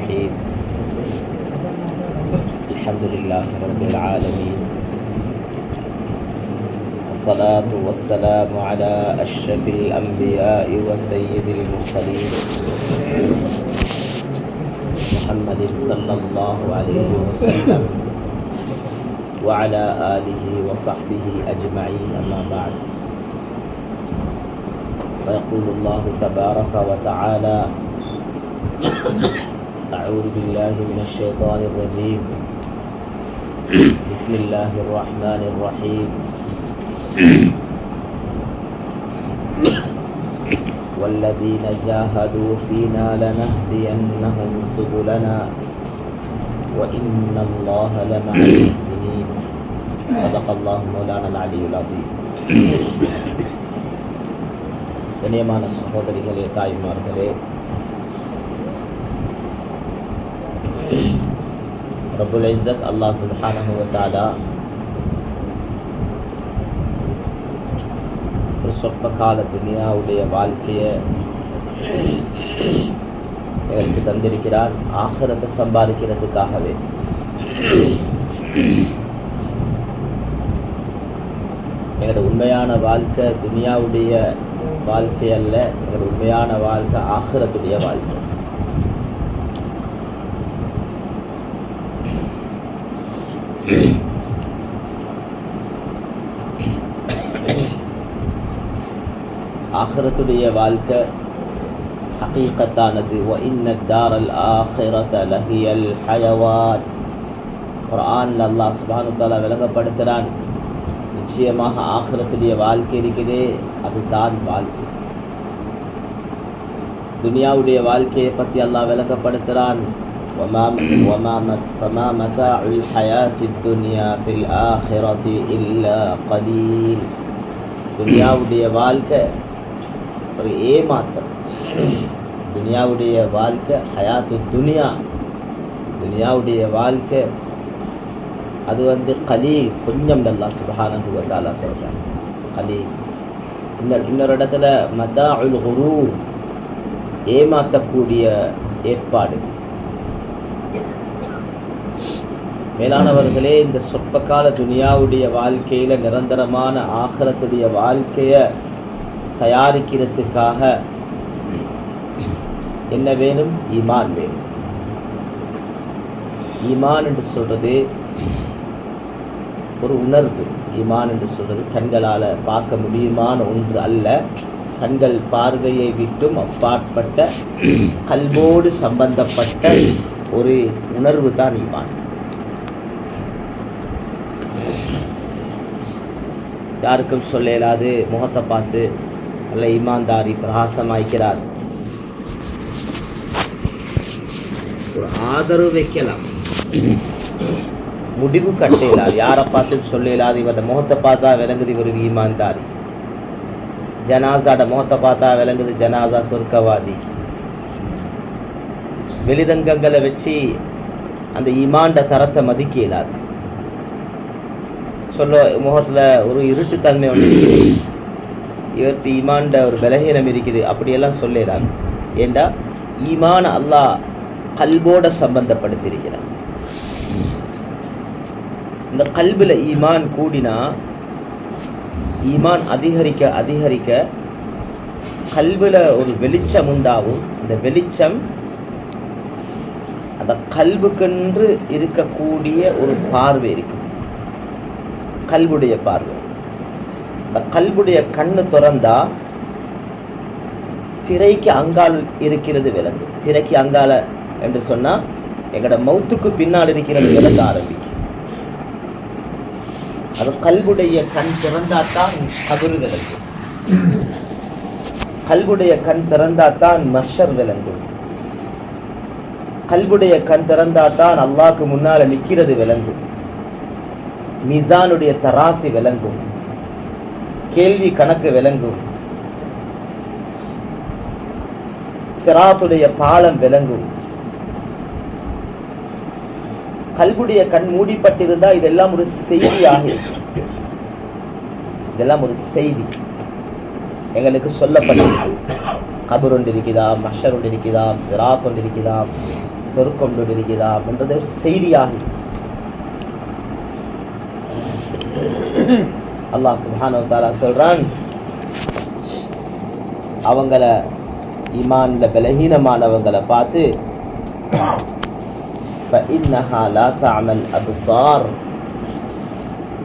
الرحيم الحمد لله رب العالمين الصلاة والسلام على أشرف الأنبياء وسيد المرسلين محمد صلى الله عليه وسلم وعلى آله وصحبه أجمعين أما بعد فيقول الله تبارك وتعالى أعوذ بالله من الشيطان الرجيم بسم الله الرحمن الرحيم والذين جاهدوا فينا لنهدينهم سبلنا وإن الله لمع المحسنين صدق الله مولانا العلي العظيم. கண்ணியமான சகோதரிகளே, தாய்மார்களே, ரப்புல் இஸ்ஸத் அல்லாஹ் சுப்ஹானஹு வ தஆலா ஒரு சொற்ப கால துனியாவுடைய வாழ்க்கையை எங்களுக்கு தந்திருக்கிறார், ஆகிரத்தை சம்பாதிக்கிறதுக்காகவே. எங்களோட உண்மையான வாழ்க்கை துனியாவுடைய வாழ்க்கை அல்ல, எங்களோட உண்மையான வாழ்க்கை ஆகிரத்துடைய வாழ்க்கை. ஆகிரத்துடைய வாழ்க்கை ஹகீகத்தானது. وَإِنَّ الدَّارَ الْآخِرَةَ لَهِيَ الْحَيَوَانُ. குர்ஆன்ல அல்லாஹ் சுப்ஹானஹு வ தஆலா விளங்கப்படுத்துகிறான், நிச்சயமாக ஆகிரத்துடைய வாழ்க்கை இருக்குதே, அதுதான் வாழ்க்கை. துனியாவுடைய வாழ்க்கையை பற்றி அல்லாஹ் விளங்கப்படுத்துகிறான், وَمَا مَتَاعُ الْحَيَاةِ الدُّنْيَا فِي الْآخِرَةِ إِلَّا قَلِيلٌ. துனியாவுடைய வாழ்க்கை ஒரு ஏமாற்றம். துனியாவுடைய வாழ்க்கை ஹயாத்து துனியா, துனியாவுடைய வாழ்க்கை அது கலீல், கொஞ்சம். அல்லாஹ் சுப்ஹானஹு வ தஆலா சொல்றான் கலீல். இன்னொரு இடத்துல மதாஉல் குரூர், ஏமாற்றக்கூடிய ஏற்பாடு. மேலானவர்களே, இந்த சொற்பகால துனியாவுடைய வாழ்க்கையில் நிரந்தரமான ஆகிரத்துடைய வாழ்க்கையை தயாரிக்கிறதுக்காக என்ன வேணும்? ஈமான் வேணும். ஈமான் என்று சொல்றது ஒரு உணர்வு. ஈமான் என்று சொல்றது கண்களால் பார்க்க முடியுமான ஒன்று அல்ல. கண்கள் பார்வையை விட்டும் அப்பாற்பட்ட கல்வோடு சம்பந்தப்பட்ட ஒரு உணர்வு தான் ஈமான். யாருக்கும் சொல்ல இயலாது, முகத்தை பார்த்து நல்ல ஈமான்தாரி பிரகாசமாய்க்கிறார், ஒரு ஆதரவு வைக்கலாம், முடிவு கட்ட இயலாது. யாரை பார்த்து சொல்ல இயலாது, இவரோட முகத்தை பார்த்தா விளங்குது இவர் ஈமான்தாரி. ஜனாசாட முகத்தை பார்த்தா விளங்குது ஜனாசா சொர்க்கவாதி. வெளிரங்கங்களை வச்சு அந்த ஈமான்ட தரத்தை மதிக்க இயலாது. சொல்ல முகத்தில் ஒரு இருட்டுத்தன்மை ஒன்று இருக்குது, இவர்கிட்ட ஈமான்ட ஒரு பலகீனம் இருக்குது, அப்படியெல்லாம் சொல்லலாது. ஏண்டா ஈமான் அல்லாஹ் கல்போட சம்பந்தப்படுத்தியிருக்கிறான். இந்த கல்பில் ஈமான் கூடினா, ஈமான் அதிகரிக்க அதிகரிக்க கல்பில் ஒரு வெளிச்சம் உண்டாகும். அந்த வெளிச்சம் அந்த கல்புக்கென்று இருக்கக்கூடிய ஒரு பார்வை இருக்குது, கல்புடைய பார்வை. அந்த கல்புடைய கண்ணு திறந்தா திரைக்கு அங்கால் இருக்கிறது விளங்கும். திரைக்கு அங்கால என்று சொன்னால் எங்களோட மௌத்துக்கு பின்னால் இருக்கிறது விளங்க ஆரம்பிக்கும். அது கல்புடைய கண் திறந்தாத்தான் கபரு விளங்கும். கல்புடைய கண் திறந்தாத்தான் மஹ்ஷர் விளங்கும். கல்புடைய கண் திறந்தாத்தான் அல்லாஹ்க்கு முன்னால் நிற்கிறது விளங்கும். மீசானுடைய தராசி விளங்கும், கேள்வி கணக்கு விளங்கும், சிராத்துடைய பாலம் விளங்கும். கல்புடைய கண் மூடிப்பட்டிருந்தா இதெல்லாம் ஒரு செய்தியாக, இதெல்லாம் ஒரு செய்தி எங்களுக்கு சொல்லப்பட்டிருக்கு. கபர் ஒன்று இருக்குதாம், மஹ்ஷர் ஒன்று இருக்குதாம், சிராத் ஒன்று இருக்குதாம், சொருக்கம் இருக்கிறாம் என்றது செய்தியாக அல்லாஹ் சுப்ஹானஹு வ தஆலா சொல்றான், அவங்கள ஈமான்ல பலகீனமானவங்களை பார்த்து فإنها لا تعمى الأبصار,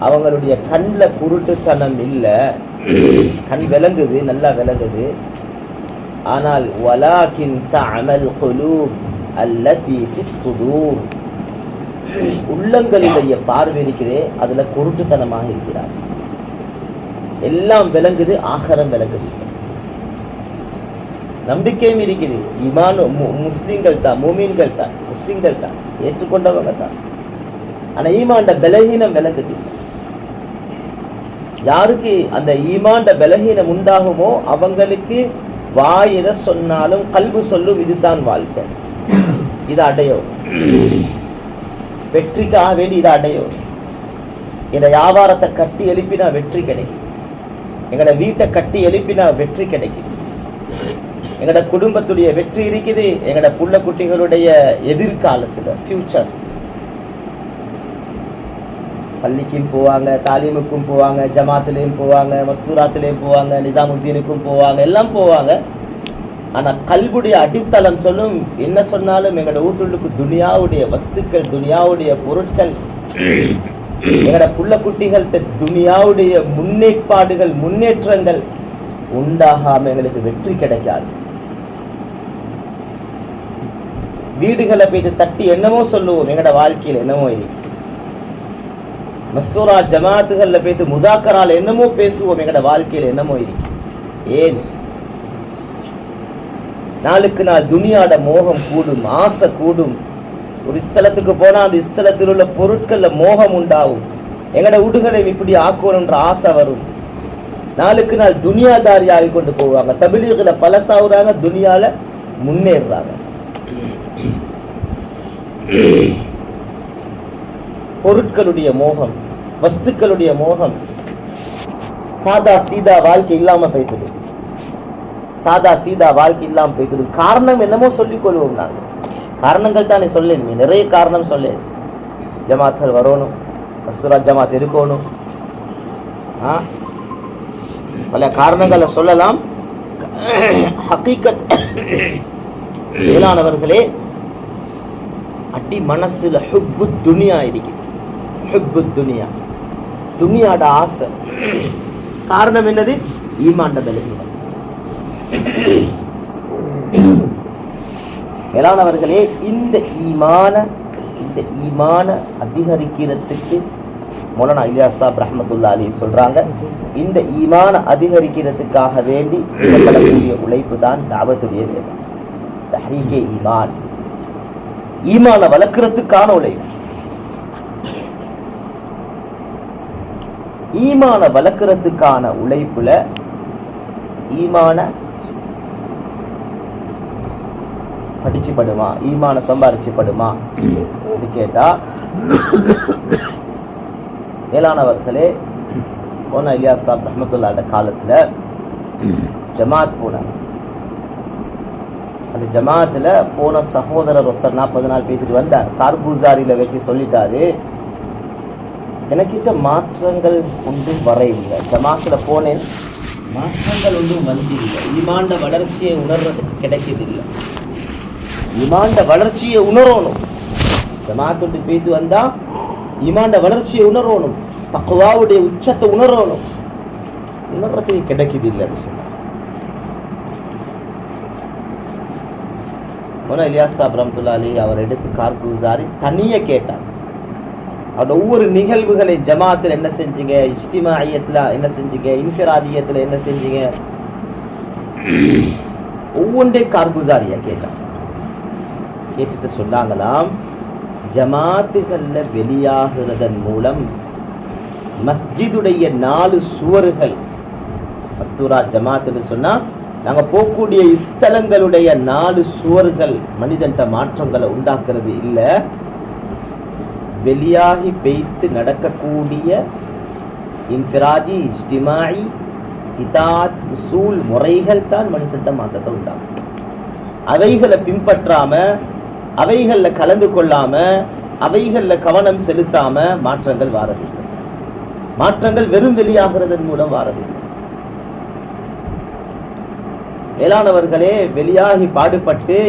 அவங்களுடைய கண்ணில் குருட்டுத்தனம் இல்லை, கண் விளங்குது, நல்லா விளங்குது, ஆனால் وَلَكِنْ تَعْمَى الْقُلُوبُ الَّتِي فِي الصُّدُورِ, உள்ளங்களுடைய பார்வை இருக்கிறதே அதுல குருட்டுத்தனமாக இருக்கிறார். எல்லாம் விளங்குது, ஆகரம் விளங்குது, நம்பிக்கையும் இருக்குது, ஈமான் முஸ்லிம்கள் தான், மூமீன்கள் தான், முஸ்லிம்கள் தான், ஏற்றுக்கொண்டவங்க தான், ஆனா ஈமான்ட பலகீனம் விளங்குது. யாருக்கு அந்த ஈமான்ட பலகீனம் உண்டாகுமோ அவங்களுக்கு வாய் எதை சொன்னாலும் கல்பு சொல்லும் இதுதான் வாழ்க்கை, இதை அடையும், வெற்றிக்காக வேண்டி இதை அடையும். இந்த வியாபாரத்தை கட்டி எழுப்பினா வெற்றி கிடைக்கும், எங்களோட வீட்டை கட்டி எழுப்பினா வெற்றி கிடைக்கும், எங்களோட குடும்பத்துடைய வெற்றி இருக்குது, எங்களோட புள்ள குட்டிகளுடைய எதிர்காலத்துல ஃபியூச்சர். பள்ளிக்கும் போவாங்க, தாலீமுக்கும் போவாங்க, ஜமாத்துலேயும் போவாங்க, மஸ்தூராத்துலேயும் போவாங்க, நிசாமுத்தீனுக்கும் போவாங்க, எல்லாம் போவாங்க. ஆனா கல்புடைய அடித்தளம் சொல்லும், என்ன சொன்னாலும் எங்களோட வீட்டுக்கு துனியாவுடைய வஸ்துக்கள், துனியாவுடைய பொருட்கள், எங்களோட புள்ள குட்டிகள்கிட்ட துனியாவுடைய முன்னேற்பாடுகள், முன்னேற்றங்கள் உண்டாகாம எங்களுக்கு வெற்றி கிடைக்காது. வீடுகளை போய்த்து தட்டி என்னமோ சொல்லுவோம், எங்களோட வாழ்க்கையில் என்னமோ இருக்கு. மஸ்தூரா ஜமாத்துகள்ல போய்த்து முதாக்கரால் என்னமோ பேசுவோம், எங்களோட வாழ்க்கையில் என்னமோ இருக்கு. ஏன்? நாளுக்கு நாள் துனியாட மோகம் கூடும், ஆசை கூடும். ஒரு ஸ்தலத்துக்கு போனா அந்த ஸ்தலத்தில் உள்ள பொருட்கள்ல மோகம் உண்டாகும், எங்களோட வீடுகளை இப்படி ஆக்கணும்ன்ற ஆசை வரும். நாளுக்கு நாள் துனியாதாரி ஆகி கொண்டு போவாங்க, தபிலீகில் பலசாவுறாங்க, துனியால முன்னேறாங்க. பொருட்களுடைய மோகம், வஸ்துக்களுடைய மோகம், சாதா சீதா வாழ்க்கை இல்லாம போய்த்துடு, சாதா சீதா வாழ்க்கை இல்லாம போய்த்துடு. காரணம் என்னமோ சொல்லிக் கொள்வோம் நாங்கள், காரணங்கள் தானே சொல்லேன், நிறைய காரணம் சொல்லேன். ஜமாத்கள் வரணும், மஸ்தூரா ஜமாத் இருக்கணும், பல காரணங்களை சொல்லலாம். ஹகீகத் மேலானவர்களே, அடி மனசுல ஹுப்பு துனியா இருக்குது, ஹுப்பு துனியா, துனியாட ஆசை. காரணம் என்னது? ஈமான்ட பலகீனம். மேலானவர்களே, இந்த ஈமான அதிகரிக்கிறதுக்கு மௌலானா இலியாஸ் சாப் ரஹ்மத்துல்லாஹி அலைஹி சொல்றாங்க, இந்த ஈமான அதிகரிக்கிறதுக்காக வேண்டி செய்யப்படக்கூடிய உழைப்பு தான் தாவத்துடைய வேலை. தஹ்ரீகே ஈமான், ஈமான வளர்க்கிறதுக்கான உழைப்பு. ஈமான வளர்க்கிறதுக்கான உழைப்புல ஈமான படிச்சுப்படுமா, ஈமான சம்பாரிச்சுப்படுமா கேட்டா, மேலானவர்களே, மௌலானா இலியாஸ் சாப் ரஹ்மத்துல்லாஹி காலத்துல ஜமாத் போனார். அந்த ஜமாத்துல போன சகோதரர் ஒருத்தர் 40 நாள் பேசிட்டு வந்தார். கார்பூசாரியில வச்சு சொல்லிட்டாரு, எனக்கிட்ட மாற்றங்கள் ஒன்றும் வரையில்லை, ஜமாத்துல போனேன், மாற்றங்கள் ஒன்றும் வந்தில்லை, ஈமாண்ட வளர்ச்சியை உணர்றதுக்கு கிடைக்கதில்லை. ஈமாண்ட வளர்ச்சியை உணரணும், ஜமாத்து பேசி வந்தா ஈமாண்ட வளர்ச்சியை உணரணும், தக்வாவுடைய உச்சத்தை உணரணும், உணர்றதுக்கு கிடைக்குதில்லைன்னு சொன்னார். மௌலானா இலியாஸ் சாப் ரஹ்மத்துல்லாஹி அலைஹி அவர் எடுத்து கார்பூசாரி தனியா கேட்டார். அவரோட ஒவ்வொரு நிகழ்வுகளை, ஜமாத்தில் என்ன செஞ்சீங்க, இஜ்திமாஇயத்துல என்ன செஞ்சீங்க, இன்ஃபிராதியத்துல என்ன செஞ்சீங்க, ஒவ்வொன்றே கார்பூசாரியா கேட்டார். கேட்டுட்டு சொன்னாங்களாம், ஜமாத்துகள்ல வெளியாகிறதன் மூலம் மஸ்ஜிதுடைய 4 சுவர்கள், மஸ்தூரா ஜமாத்துன்னு சொன்னா நாங்க போகக்கூடிய ஸ்தலங்களுடைய 4 சுவர்கள் மனிதன்ட மாற்றங்களை உண்டாக்குறது இல்ல, வெளியாகி பெய்த்து நடக்கக்கூடிய இன்ஃபிராதி, இஜ்திமாஇ, இதாத், உசூல் முறைகள் தான் மனுஷன்ட மாற்றத்தை உண்டாகும். அவைகளை பின்பற்றாம அவைகளில் கலந்து கொள்ளாம, அவைகளில் கவனம் செலுத்தாம மாற்றங்கள் வாரதில்லை. மாற்றங்கள் வெறும் வெளியாகிறதன் மூலம் வாரதில்லை. மேலானவர்களே, வெளியாகி பாடுபட்டு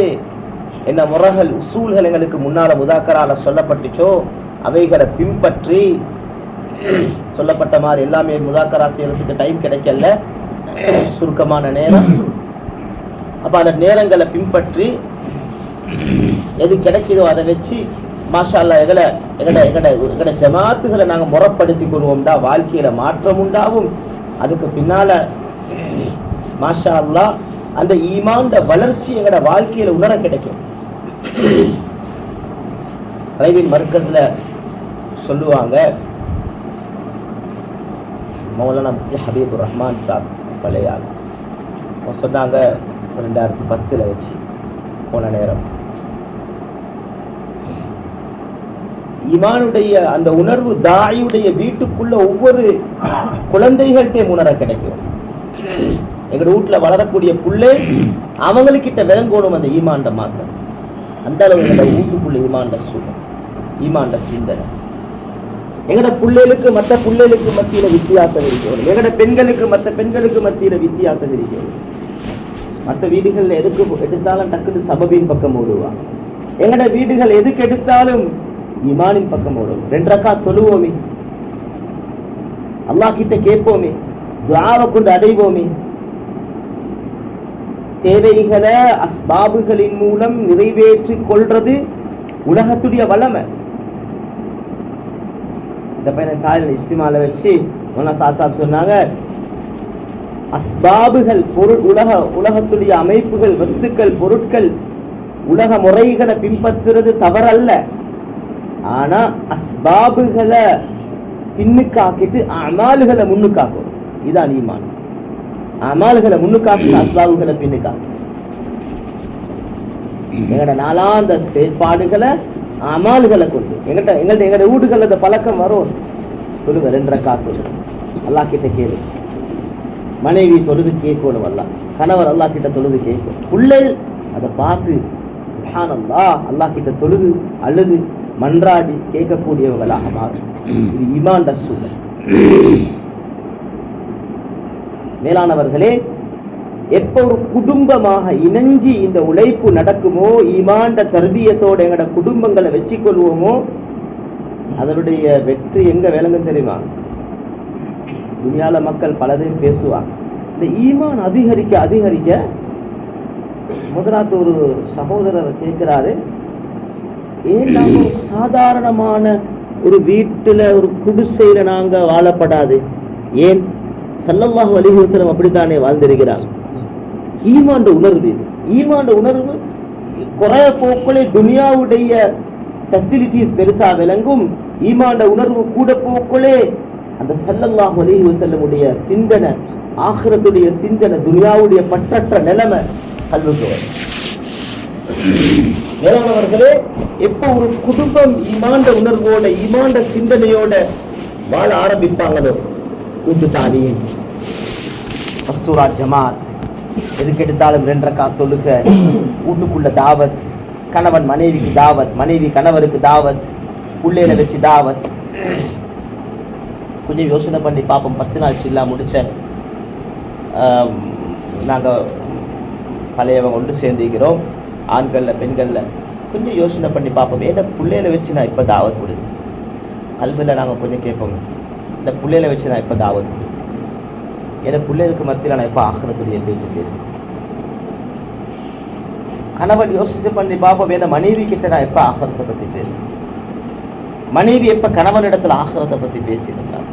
என்ன முறைகள் உசூல்கள் எங்களுக்கு முன்னால முதாக்கரால சொல்லப்பட்டுச்சோ அவைகளை பின்பற்றி, சொல்லப்பட்ட மாதிரி எல்லாமே முதாக்கரா செய்யறதுக்கு டைம் கிடைக்கல, சுருக்கமான நேரம். அப்ப அந்த நேரங்களை பின்பற்றி எது கிடைக்குதோ அதை வச்சு மாஷா அல்லாஹ் எங்கட ஜமாத்துகளை நாங்கள் முறைப்படுத்தி கொள்வோம்டா, வாழ்க்கையில மாற்றம் உண்டாகும். அதுக்கு பின்னால மாஷா அல்லாஹ் அந்த ஈமான்ட வளர்ச்சி எங்கட வாழ்க்கையில உணர கிடைக்கும். ரஹீம் மர்கஸ்ல சொல்லுவாங்க, மௌலானா முஃப்தி ஹபீபுர் ரஹ்மான் சாப் பழைய ஆள், அவங்க சொன்னாங்க 2010 வச்சு போன நேரம் ஈமானுடைய அந்த உணர்வு தாயுடைய வீட்டுக்குள்ள ஒவ்வொரு குழந்தைகள்கிட்டையும் உணர கிடைக்கும். எங்க வீட்டுல வளரக்கூடிய புள்ளை அவங்களுக்கிட்ட விளங்கணும் அந்த ஈமாண்ட மாற்றம். அந்த அளவு எங்க வீட்டுக்குள்ள ஈமாண்ட சூழல், ஈமாண்ட சிந்தனை. எங்கட பிள்ளைகளுக்கு மற்ற பிள்ளைகளுக்கு மத்தியில வித்தியாசம் இருக்கிறது. எங்கட பெண்களுக்கு மற்ற பெண்களுக்கு மத்தியில வித்தியாசம் இருக்கிறது. மற்ற வீடுகள்ல எதுக்கு எடுத்தாலும் டக்குன்னு சபபின் பக்கம் ஓடுவாங்க. எங்கட வீடுகள் எதுக்கு எடுத்தாலும் ஈமானின் பக்கம் ஓடும். 2 ரக்காத் தொழுவோமே, அல்லாஹ் கிட்ட கேட்போமே, துஆவை கொண்டு அடைவோமே. தேவைகளை அஸ்பாபுகளின் மூலம் நிறைவேற்றிக் கொள்றது உலகத்துடைய வளமை. இந்த பையனை தாயில் இஸ்திமால வச்சு சாசாப் சொன்னாங்க, அஸ்பாபுகள் பொருள் உலகத்துடைய அமைப்புகள், வஸ்துக்கள், பொருட்கள், உலக முறைகளை பின்பற்றுறது தவறல்ல. ஆனா அஸ்பாபுகளை பின்னுக்காக்கிட்டு அமால்களை முன்னுக்காக்கும். இதான் ஈமான். அமால்களை முன்னுக்காக்கி அஸ்பாபுகளை பின்னுக்காக்கும். எங்கட நாளாந்த செயற்பாடுகளை அமால்களை கொண்டு எங்கள்ட வீடுகள் அந்த பழக்கம் வரும். சொல்லுங்க 2 ரக்காத் தொழுது அல்லாஹ் கிட்ட கேளு. மனைவி தொழுது கேட்கணும், அல்லாஹ் கணவர் அல்லாஹ் கிட்ட தொழுது கேட்கும். பிள்ளைகள் அதை பார்த்து சுப்ஹானல்லாஹ் அல்லாஹ் கிட்ட தொழுது அல்லது மன்றாடி கேட்கக்கூடியவங்களாக மாறும். இது ஈமான் சூழல். மேலானவர்களே, எப்ப ஒரு குடும்பமாக இணைஞ்சி இந்த உழைப்பு நடக்குமோ, ஈமான்ட தர்பியத்தோட எங்கட குடும்பங்களை வச்சுக்கொள்வோமோ, அதனுடைய வெற்றி எங்க விளங்கும் தெரியுமா? துனியால மக்கள் பலதையும் பேசுவாங்க. இந்த ஈமான் அதிகரிக்க அதிகரிக்க, முதலாவது ஒரு சகோதரர் கேட்கிறாரு, ஏன் நாங்க ஒரு சாதாரணமான ஒரு வீட்டுல ஒரு குடிசையில நாங்க வாழப்படாது? ஏன்? ஸல்லல்லாஹு அலைஹி வஸல்லம் அப்படித்தானே வாழ்ந்திருக்கிறாங்க. ஈமான் உணர்வு இது. ஈமான் உணர்வு குறைய போக்களே துனியாவுடைய ஃபெசிலிட்டிஸ் பெருசா விளங்கும். ஈமான் உணர்வு கூட போக்களே அந்த ஸல்லல்லாஹு அலைஹி வஸல்லமுடைய சிந்தனை, ஆখিরাத்துடைய சிந்தனை, துனியாவுடைய பற்றற்ற நிலைமை கல்விக்கு வரும். மேலானவர்களே, எப்போ ஒரு குடும்பம் ஈமாண்ட உணர்வோட ஈமாண்ட சிந்தனையோட வாழ ஆரம்பிப்பாங்களோ, கூட்டு தாலீம், மஸ்தூரா ஜமாத், எதுக்கு எடுத்தாலும் 2 ரக்காத் தொழுக, வீட்டுக்குள்ள தாவத், கணவன் மனைவிக்கு தாவத், மனைவி கணவருக்கு தாவத், பிள்ளையில வச்சு தாவத். கொஞ்சம் யோசனை பண்ணி பார்ப்போம். 10 நாள் சில்லா முடிச்ச நாங்கள் பழையவங்க ஒன்று சேர்ந்துக்கிறோம், ஆண்களில் பெண்களில். கொஞ்சம் யோசனை பண்ணி பார்ப்போம். ஏன்னா பிள்ளையில வச்சு நான் இப்போ தாவத் கொடுத்து, கல்வியில் நாங்கள் கொஞ்சம் கேட்போம், இந்த பிள்ளையில வச்சு நான் இப்போ தாவத் கொடுத்து, ஏன்னா பிள்ளைகளுக்கு மத்தியில் நான் இப்போ ஆখিরাத்துடைய பேச்சு பேசி. கணவன் யோசிச்சு பண்ணி பார்ப்போம், ஏன்னா மனைவி கிட்ட நான் எப்போ ஆখিরাத்தை பற்றி பேசி, மனைவி எப்போ கணவனிடத்தில் ஆখিরাத்தை பற்றி பேசியிருந்தாங்க,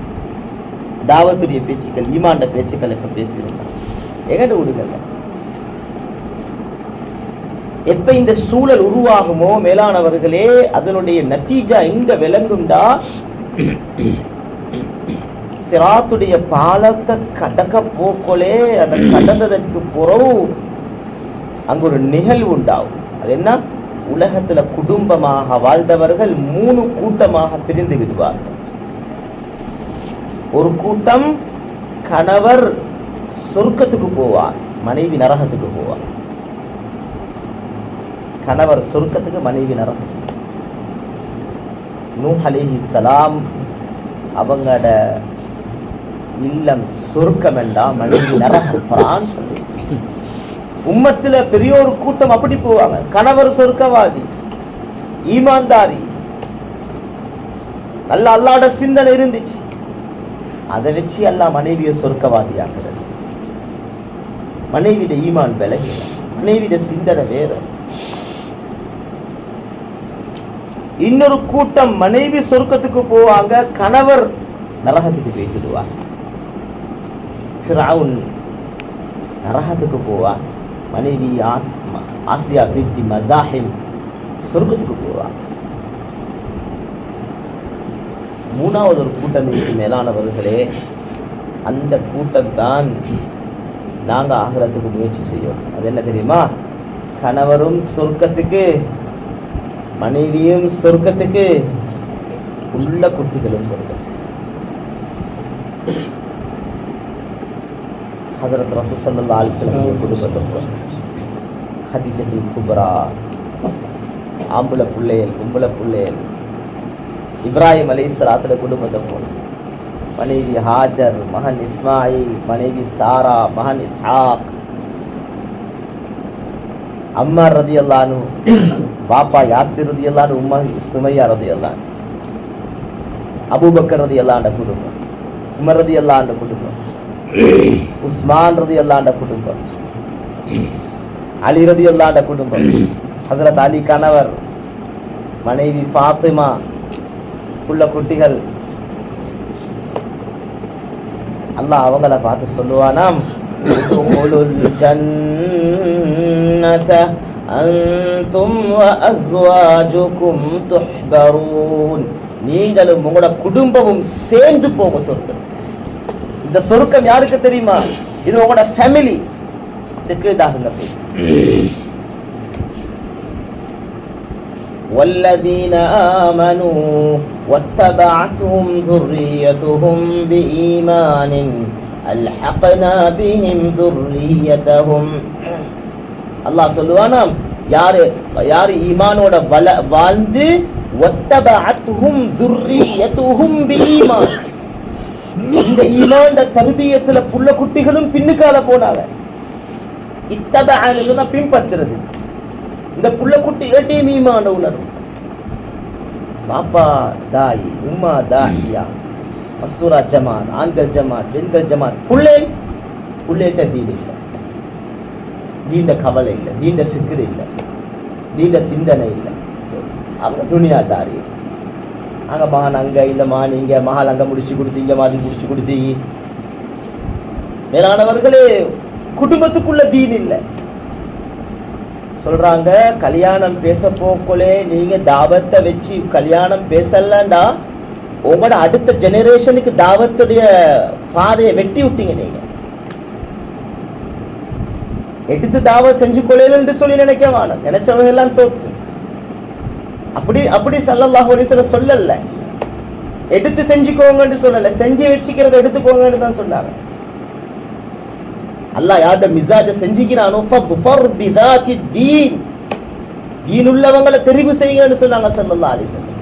தாவத்துடைய பேச்சுக்கள், ஈமாண்ட பேச்சுக்கள் எப்போ பேசியிருந்தாங்க. எங்கட வீடுகள்ல எப்ப இந்த சூழல் உருவாகுமோ, மேலானவர்களே, அதனுடைய நத்தீஜா எங்க விளங்குண்டா, சிராத்துடைய பாலத்தை கடக்க போக்கோலே, அதை கடந்ததற்கு பிறகு அங்க ஒரு நிகழ்வு உண்டாகும். அது என்ன? உலகத்துல குடும்பமாக வாழ்ந்தவர்கள் 3 கூட்டமாக பிரிந்து விடுவார்கள். ஒரு கூட்டம், கணவர் சொர்க்கத்துக்கு போவார், மனைவி நரகத்துக்கு போவார். கணவர் சொர்க்கத்துக்கு, மனைவி நரகத்துக்கு. நூஹ் அலைஹிஸ்ஸலாம் அவங்களோட இல்லம் சொர்க்கம் என்றா, மனைவி நரகம். குர்ஆன் சொல்லி உம்மத்துல பெரிய ஒரு கூட்டம் அப்படி போவாங்க. கணவர் சொர்க்கவாதி, ஈமான்தாரி, நல்ல அல்லாஹ்வோட சிந்தனை இருந்துச்சு, அதை வச்சு அல்லாஹ் மனைவியை சொர்க்கவாதி ஆக்குறது. மனைவிட ஈமான் விலகி, மனைவிட சிந்தனை வேற. இன்னொரு கூட்டம் மனைவி சொர்க்கத்துக்கு போவாங்க, கணவர் நரகத்துக்கு போய்த்துடுவாங்க. ஃபிரௌன் நரகத்துக்கு போவான், மனைவி ஆசியா பின்த் மஸாஹிம் சொர்க்கத்துக்கு போவாங்க. மூணாவது ஒரு கூட்டம் இருக்கு மேலானவர்களே, அந்த கூட்டம் தான் நாங்க ஆகிறதுக்கு முயற்சி செய்யும். அது என்ன தெரியுமா? கணவரும் சொர்க்கத்துக்கு, மனைவியும் சொர்க்கத்துக்கு, உள்ள குட்டிகளும் சொர்க்கத்துக்கு. ஹஸரத் ரசூல் ஸல்லல்லாஹு அலைஹி வஸல்லம் குடும்பத்தை ஹதீஜத்துல் குப்ரா, ஆம்பளை பிள்ளைகள், பொம்பளை பிள்ளைகள், இப்ராஹிம் அலைஹிஸ்ஸலாத்துல குடும்பத்தை போன மனைவி ஹாஜர், மகன் இஸ்மாயில், மனைவி சாரா, மகன் இஸ்ஹாக், அம்மார் ரலியல்லாஹு அன்ஹு, பாப்பா யாசிர் ரலியல்லாஹு அன்ஹு, உம்மா சுமையா ரலியல்லாஹு அன்ஹா, அபூபக்கர் ரலியல்லாஹு அன்ஹு குடும்பம், உமர் ரலியல்லாஹு அன்ஹு குடும்பம், உஸ்மான் ரலியல்லாஹு அன்ஹு குடும்பம், அலி ரலியல்லாஹு அன்ஹு குடும்பம், ஹஸரத் அலி கணவர், மனைவி ஃபாத்திமா, உள்ள குட்டிகள். அல்லாஹ் அவங்கள பார்த்து சொல்லுவானாம், உதுகுலுல் ஜன்னத அன்தும் வ அஸ்வாஜுகும் துஹ்பரூன். நீங்களும் உங்களோட குடும்பமும் சேர்ந்து போங்க சொர்க்கம். இந்த சொர்க்கம் யாருக்கு தெரியுமா? இது உங்களோட ஃபேமிலி. செட்டில்ட் ஆகுங்க. والذين آمنوا واتبعتهم ذريتهم بإيمان ألحقنا بهم ذريتهم. அல்லாஹ் சொல்லுவானாம், யார் ஈமானோட வாழ்ந்து واتبعتهم ذريتهم بإيمان, இந்த ஈமான்ட தர்பியத்துல புள்ள குட்டிகளும் பின்னுக்கால போனாங்க. இத்தபஅன்னு சொன்னா பின்பற்றுறது. இந்த புள்ள குட்டி ஏட்டையும் ஈமான உணர்வு. பாப்பா தாயி, உம்மா தாயியா, மஸ்தூரா ஜமாத், ஆண்கள் ஜமாத், பெண்கள் ஜமாத், புள்ளேட்ட தீன் இல்லை, தீண்ட கவலை இல்லை, தீண்ட ஃபிக்ர் இல்லை, தீண்ட சிந்தனை இல்லை. அவங்க துனியாதாரி. அங்கே மகன் அங்கே, இந்த மகன் இங்கே, மகள் அங்கே முடிச்சு கொடுத்தீங்க, மாதிரி முடிச்சு கொடுத்தீங்க. மேலானவர்களே, குடும்பத்துக்குள்ள தீன் இல்லை. சொல்றாங்க, கல்யாணம் பேச போக்கலே நீங்க தாவத்தை வச்சு கல்யாணம் பேசலண்டா உங்களோட அடுத்த ஜெனரேஷனுக்கு தாவத்துடைய பாதையை வெட்டி விட்டீங்க. நீங்க எடுத்து தாவ செஞ்சு கொள்ளையில சொல்லி நினைக்க வேணும். நினைச்சவங்க எல்லாம் தோத்து. அப்படி ஸல்லல்லாஹு அலைஹி வஸல்லம் சொல்லல, எடுத்து செஞ்சுக்கோங்கன்னு சொல்லல, செஞ்சு வச்சுக்கிறத எடுத்துக்கோங்கன்னு தான் சொன்னாங்க. அல்லாஹ் யார்ட மிசாஜ செஞ்சுக்கிறானோ ஃபத்ஃபர் பிதாத்தி தீன், தீன் உள்ளவங்களை தெரிவு செய்யுங்கன்னு சொன்னாங்க ஸல்லல்லாஹு அலைஹி வஸல்லம்.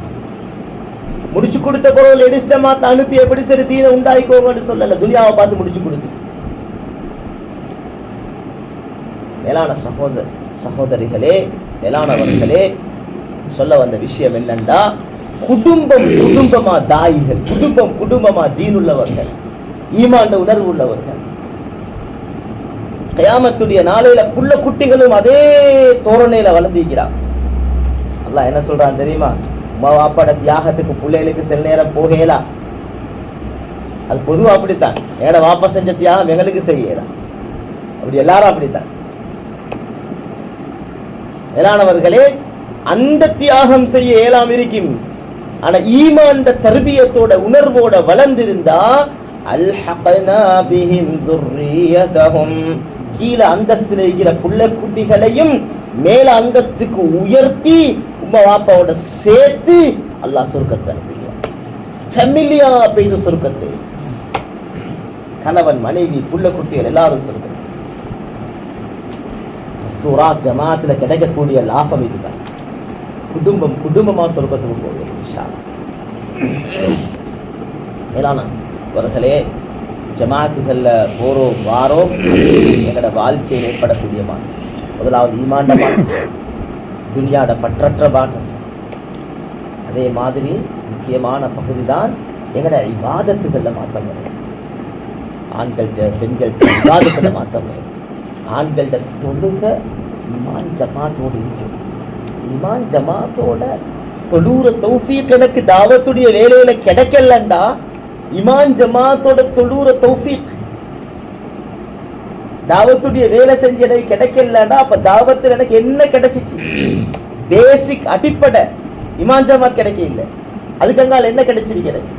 முடிச்சு கொடுத்த பொருள் லேடிஸ் ஜமாத் அனுப்பி எப்படி சரி தீனை உண்டாயிக்கோங்கன்னு சொல்லல, துனியாவை பார்த்து முடிச்சு கொடுத்துட்டு. மேலான சகோதரிகளே, மேலானவர்களே, சொல்ல வந்த விஷயம் என்னண்டா, குடும்பமா தாயிகள், குடும்பமா தீன் உள்ளவர்கள், ஈமான் உணர்வு உள்ளவர்கள். கியாமத்துடைய நாளையில புள்ள குட்டிகளும் அதே தோரணையில வளர்ந்திருக்கிறான். அல்லாஹ் என்ன சொல்றான் தெரியுமா? உமா வாப்பாட தியாகத்துக்கு பிள்ளைகளுக்கு சில நேரம் போகலாம். அது பொதுவா அப்படித்தான். என்னோட வாப்பா செஞ்ச தியாகம் எங்களுக்கு செய்யலாம். அப்படி எல்லாரும் அப்படித்தான். மேலானவர்களே, அந்த தியாகம் செய்ய இயலாம இருக்கும். ஆனா ஈமான்ட தர்பியத்தோட உணர்வோட வளர்ந்திருந்தா அல்ஹக்னா பிஹிம் துர்ரியதஹும், கீழ அந்தஸ்துல இருக்கிற புள்ள குட்டிகளையும் மேல அந்தஸ்துக்கு உயர்த்தி உம்மா வாப்பாவோட சேர்த்து அல்லாஹ் சொர்க்கத்தை அனுப்பிடுவான். ஃபேமிலியா பெய்து சொர்க்கத்தை, கணவன் மனைவி புள்ள குட்டிகள் எல்லாரும் சொர்க்கத்தை. மஸ்தூரா ஜமாத்துல கிடைக்கக்கூடிய லாபம் இதுதான். குடும்பமா சொர்க்கத்துக்கு போகும் இன்ஷா அல்லாஹ். மேலானவர்களே, ஜமாத்துகள்ல போறோம் வாரோம், எங்களோட வாழ்க்கையில் ஏற்படக்கூடிய மாற்றம். முதலாவது ஈமாண்ட மாற்றம், துனியாட பற்றற்ற மாற்றம். அதே மாதிரி முக்கியமான பகுதி தான் எங்களோட இபாதத்துகள்ல மாற்றம் வரும். ஆண்கள்கிட்ட பெண்கள்கிட்ட இபாதத்துல மாற்றம் வரும். ஆண்கள்கிட்ட தொழுக ஈமான் ஜமாத்தோடு இருக்கும். ஈமான் ஜமாத்தோட தொழுற தௌஃபீக் எனக்கு தாவத்துடைய வேலையில கிடைக்கலண்டா, ஈமான் ஜமாத்தோட தொழுற தௌஃபீக் தாவத்துடைய வேலை செஞ்ச எனக்கு கிடைக்கலண்டா, அப்ப தாவத்தில் எனக்கு என்ன கிடைச்சிச்சு? பேசிக் அடிப்படை ஈமான் ஜமாத் கிடைக்க இல்லை. அதுக்கங்கால என்ன கிடைச்சிருக்கிறது?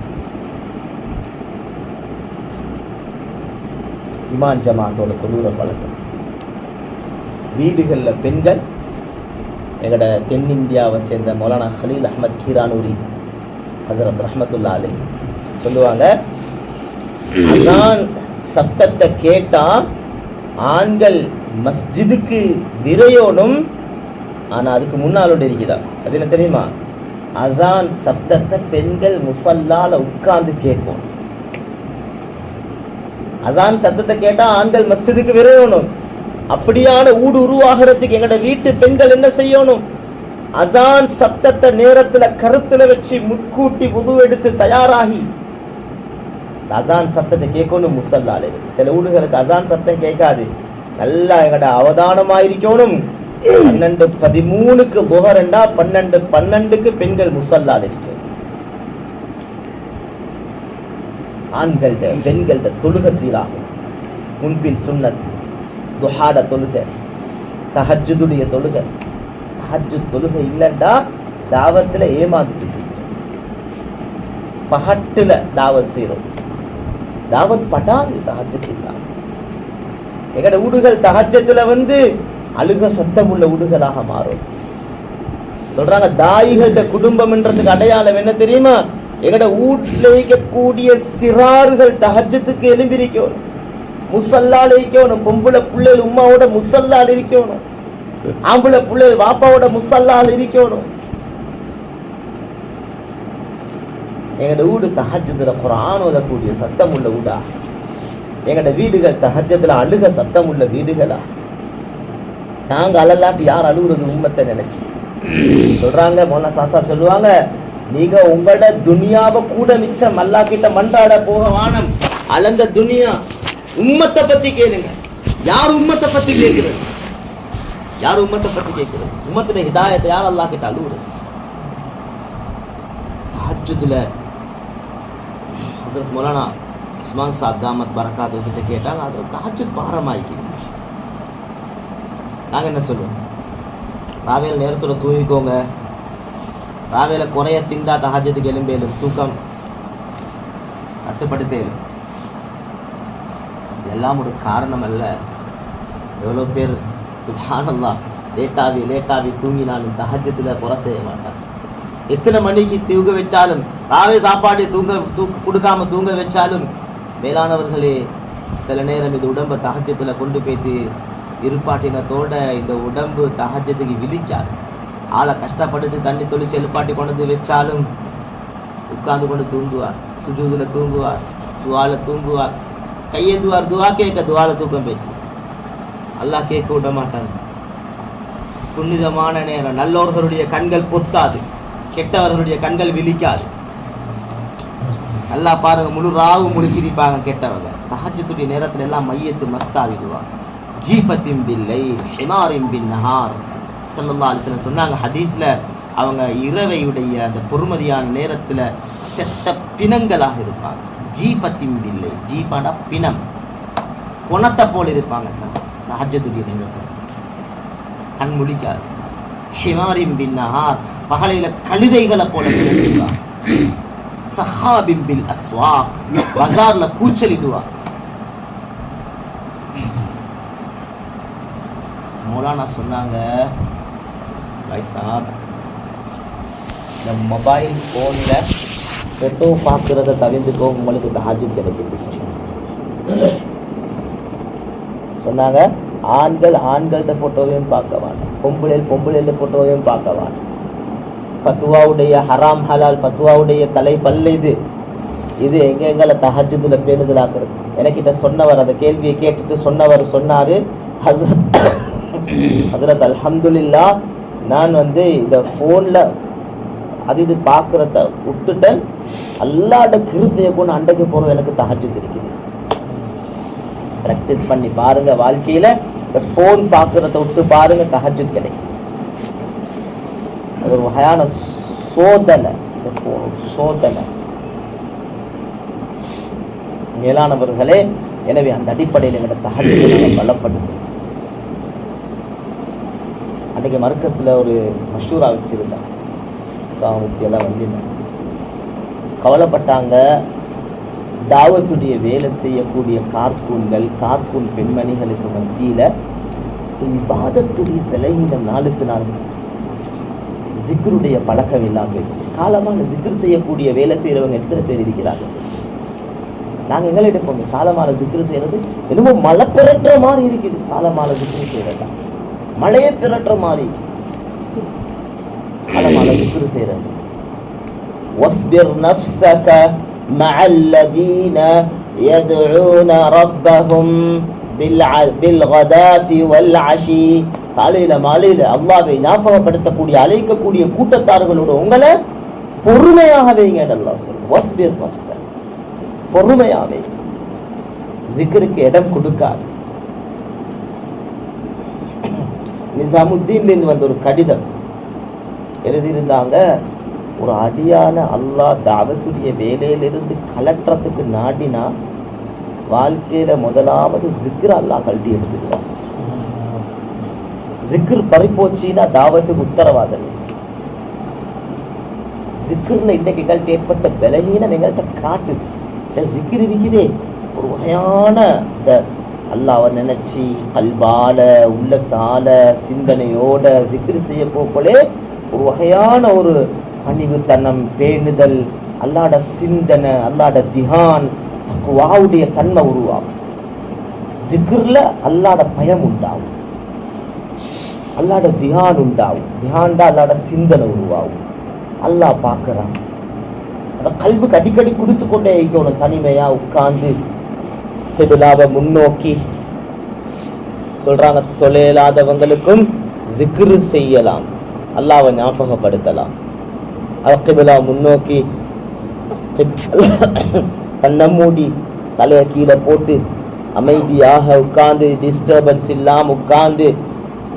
ஈமான் ஜமாத்தோட தொழுற பழக்கம். வீடுகள்ல பெண்கள், எங்களோட தென்னிந்தியாவை சேர்ந்த மௌலானா ஹலீல் அஹ்மத் கீரானூரி ஹசரத் ரஹ்மத்துல்லா அலைஹி சொல்லுவாங்க, அதான் சப்தத்தை கேட்டா ஆண்கள் மஸ்ஜிதுக்கு விரையோனும், ஆனா அதுக்கு முன்னால் ஒன்று இருக்குதா, அது என்ன தெரியுமா? அசான் சப்தத்தை பெண்கள் முசல்லால உட்கார்ந்து கேட்கும். அசான் சத்தத்தை கேட்டா ஆண்கள் மஸ்ஜிதுக்கு விரையணும். அப்படியான ஊடு உருவாகிறதுக்கு எங்களோட வீட்டு பெண்கள் என்ன செய்யணும்? அசான் சப்தத்தை நேரத்துல கருத்துல வச்சு முட்கூட்டி உது எடுத்து தயாராகி அசான் சத்தத்தை கேட்கணும் முசல்லால. சில ஊடுகளுக்கு அசான் சத்தம் கேட்காது, நல்லா எங்கட அவதானமாயிருக்கணும். 12:13 புகரண்டா 12:12 பெண்கள் முசல்லால் இருக்கும். ஆண்கள்ட பெண்கள்ட தொழுக சீராகும். முன்பின் சுன்னத், துஹாட தொழுக, தஹஜ்ஜுடைய தொழுக. தஹஜ்ஜுத் தொழுக இல்லைண்டா தாவத்துல ஏமாந்துட்டு பகட்டுல தாவத் செய்யறோம். தாவத் பட்டாது தஹஜ்ஜுத் இல்ல. எங்கட ஊடுகள் தஹஜ்ஜத்துல அழுக சத்தம் உள்ள ஊடுகளாக மாறும். சொல்றாங்க தாயிகள குடும்பம்ன்றதுக்கு அடையாளம் என்ன தெரியுமா? எங்கட வீட்டுல இருக்கக்கூடிய சிறார்கள் தஹஜ்ஜுத்துக்கு எழும்பியிருக்கணும், முசல்லால் இருக்கணும். பொம்பளை பிள்ளைகள் உம்மாவோட முசல்லால் இருக்கணும், ஆம்பளை பிள்ளைகள் வாப்பாவோட முசல்லால் இருக்கணும். எங்கட வீடு தஹஜ்ஜுல குர்ஆன் ஓதக்கூடிய சத்தம் உள்ள வீடா? எங்கட வீடுகள் தஹஜ்ஜுல அழுக சத்தம் உள்ள வீடுகளா? நாங்க அழலாட்டி யார் அழுகுறது உம்மத்தை நினைச்சு? சொல்றாங்க மௌலானா சாசாப் சொல்லுவாங்க, நீங்க உங்களோட துனியாவை கூட மிச்சம் அல்லா கிட்ட மன்றாட போக வானம். அளந்த துனியா உம்மத்தை பத்தி கேளுங்க. யார் உம்மத்தை பத்தி கேட்கிறது? யார் உம்மத்தை பத்தி கேட்கிறது? உம்மத்துல ஹிதாயத்தை யார் அல்லா கிட்ட அழுகுறது? தஹஜ்ஜுல ஹஜ்ரத் மௌலானா உஸ்மான் சாப் தாமத் பரக்காத்து கிட்ட கேட்டாங்க, ஹஜ்ரத் தஹஜ்ஜுத் பாரமாயிக்குது. நாங்கள் என்ன சொல்லுவோம்? ராவேல நேரத்தில் தூங்கிக்கோங்க, ராவேல குறைய திண்டா தஹஜ்ஜுக்கு எலும்பேலும், தூக்கம் கட்டுப்படுத்தேலும். இதெல்லாம் ஒரு காரணம் அல்ல. எவ்வளோ பேர் சுப்ஹானல்லாஹ் லேட்டாவி தூங்கினாலும் தஹஜ்ஜுல குறை செய்ய மாட்டாங்க. எத்தனை மணிக்கு தூங்க வச்சாலும், ராவே சாப்பாடு கொடுக்காம தூங்க வச்சாலும், மேலானவர்களே சில நேரம் இது உடம்பை தஹஜ்ஜுல கொண்டு போய்த்து இருப்பாட்டினத்தோட இந்த உடம்பு தஹஜ்ஜுக்கு விழிக்காது. ஆளை கஷ்டப்படுத்தி தண்ணி தொளிச்சு எழுப்பாட்டி கொண்டு வச்சாலும் உட்கார்ந்து கொண்டு தூங்குவார், சுஜூதுல தூங்குவார், துவால தூங்குவார், கையேந்துவார், துவா கேட்க துவால தூக்கம் போய்த்து. அல்லாஹ் கேட்க விட மாட்டாங்க. புனிதமான நேரம், நல்லவர்களுடைய கண்கள் பொத்தாது, கெட்டவர்களுடைய கண்கள் விழிக்காது. நல்லா பாருங்க, முழு ராவு முழிச்சிருப்பாங்க கெட்டவங்க. தஹஜ்ஜுடைய நேரத்துல எல்லாம் மையத்து மஸ்தாவிடுவாங்க. ஜீஃபத்தின் பில்லை ஹிமாரின் பின் நஹார் ஸல்லல்லாஹு அலைஹி வஸல்லம் சொன்னாங்க ஹதீஸ்ல, அவங்க இரவையுடைய அந்த பொறுமதியான நேரத்துல செத்த பிணங்களாக இருப்பாங்க. ஜீஃபத்தின் பில்லை, ஜீஃபாடா பிணம், பொணத்தை போல் இருப்பாங்க தஹஜ்ஜுடைய நேரத்துல, கண் முழிக்காது. ஹிமாரின் பின் நஹார், பகலையில கழுதைகளை போல வேலை செய்வாங்க. சஹாபின் பில் அஸ்வாக், பஜார்ல கூச்சலிடுவாங்க. மௌலானா சொன்னாங்க, சாப் இந்த மொபைல் ஃபோனில் ஃபோட்டோ பார்க்குறத தவிர்த்துக்கோ, உங்களுக்கு தஹஜ்ஜுத் கிடைக்குது சொன்னாங்க. ஆண்கள் ஆண்கள்ட ஃபோட்டோவையும் பார்க்க வேண்டாம், பொம்பளையோட ஃபோட்டோவையும் பார்க்க வேண்டாம். ஃபத்வாவுடைய ஹராம் ஹலால் ஃபத்வாவுடைய தலை பல்லு இது எங்களை தஹஜ்ஜுதுல பேணுதலாக்குறது. எனக்கிட்ட சொன்னவர் அந்த கேள்வியை கேட்டுட்டு சொன்னவர் சொன்னாரு, ஹஸ்ரத் அல்ஹம்துலில்லாஹ் நான் இந்த ஃபோனில் இது பார்க்குறத விட்டுட்டேன், அல்லாஹ்ட கிருபையை கொண்டு அண்டைக்கு போகிறோம், எனக்கு தஹஜ்ஜுத் இருக்குது. ப்ராக்டிஸ் பண்ணி பாருங்க, வாழ்க்கையில் இந்த ஃபோன் பார்க்குறத விட்டு பாருங்க, தஹஜ்ஜுத் கிடைக்கும். அது ஒரு வகையான சோதனை, சோதனை மேலானவர்களே. எனவே அந்த அடிப்படையில் எங்களோட தஹஜ்ஜுத்தை நாங்கள் பலப்படுத்தும். அன்றைக்கி மர்கஸில் ஒரு மஷூரா வச்சுருந்தேன், முஃப்தியெல்லாம் வந்திருந்தாங்க. கவலைப்பட்டாங்க, தாவத்துடைய வேலை செய்யக்கூடிய கார்கூன் பெண்மணிகளுக்கு மத்தியில் இபாதத்துடைய பலகீனம் நாளுக்கு நாள், ஜிக்ருடைய பழக்கம் இல்லாமல் போயிடுச்சு. காலமான ஜிக்ர் செய்யக்கூடிய வேலை செய்கிறவங்க எத்தனை பேர் இருக்கிறாங்க? நாங்கள் எங்களை போங்க, காலமான ஜிக்ரு செய்கிறது என்னமோ மழை பிறட்டுற மாதிரி இருக்குது. காலமான ஜிக்ரு செய்கிறதா மழையை பிறட்டுற மாதிரி, காலமான ஜிக்ரு செய்கிறது. வஸ்பிர் நஃப்ஸக மஅல்லதீன யதுஊன ரப்பஹும் பில்கதாத்தி வல்அஷி. காலையில மாலையில அல்லாஹ்வை ஞாபகப்படுத்தக்கூடிய அழைக்கக்கூடிய கூட்டத்தார்களோடு உங்களை பொறுமையாக வைங்க. அல்லாஹ் சொல்லுங்க, வஸ்பிர் நஃப்ஸக, பொறுமையாவே, ஜிக்ருக்கு இடம் கொடுக்காது. நிசாமுத்தீன்லேருந்து வந்த ஒரு கடிதம் எழுதியிருந்தாங்க, ஒரு அடியான அல்லாஹ் தாவத்துடைய வேலையிலிருந்து கலற்றத்துக்கு நாடினா வாழ்க்கையில முதலாவது ஜிக்ர் அல்லாஹ் கழட்டி எடுத்துக்கிறார். ஜிக்ர் பறிப்போச்சின்னா தாவத்துக்கு உத்தரவாதம். ஜிக்ரில் இன்றைக்கு எங்கள்கிட்ட ஏற்பட்ட பலகீனம் எங்கள்கிட்ட காட்டுது. ஜிக்ர் இருக்குதே ஒரு வகையான இந்த அல்லாஹ்வை நினைச்சி கல்பால உள்ளத்தால சிந்தனையோட ஜிக்ர் செய்ய போலே ஒரு வகையான ஒரு பணிவுத்தனம், பேணுதல், அல்லாட சிந்தனை, அல்லாட தியான், தக்வாவுடைய தன்மை உருவாகும். ஜிக்ர்ல அல்லாட பயம் உண்டாகும், அல்லாட தியான் உண்டாகும். தியான்டா அல்லாட சிந்தனை உருவாகும். அல்லாஹ் பார்க்குறான். அந்த கல்விக்கு அடிக்கடி கொடுத்து கொண்டே இருக்கணும். தனிமையா உட்கார்ந்து கிபிலாவை முன்னோக்கி சொல்றாங்க, தொலைலாதவங்களுக்கும் ஜிக்ரு செய்யலாம், அல்லாஹ்வை ஞாபகப்படுத்தலாம். கிபிலா முன்னோக்கி கண்ணை மூடி தலையை கீழே போட்டு அமைதியாக உட்கார்ந்து டிஸ்டர்பன்ஸ் இல்லாம உட்கார்ந்து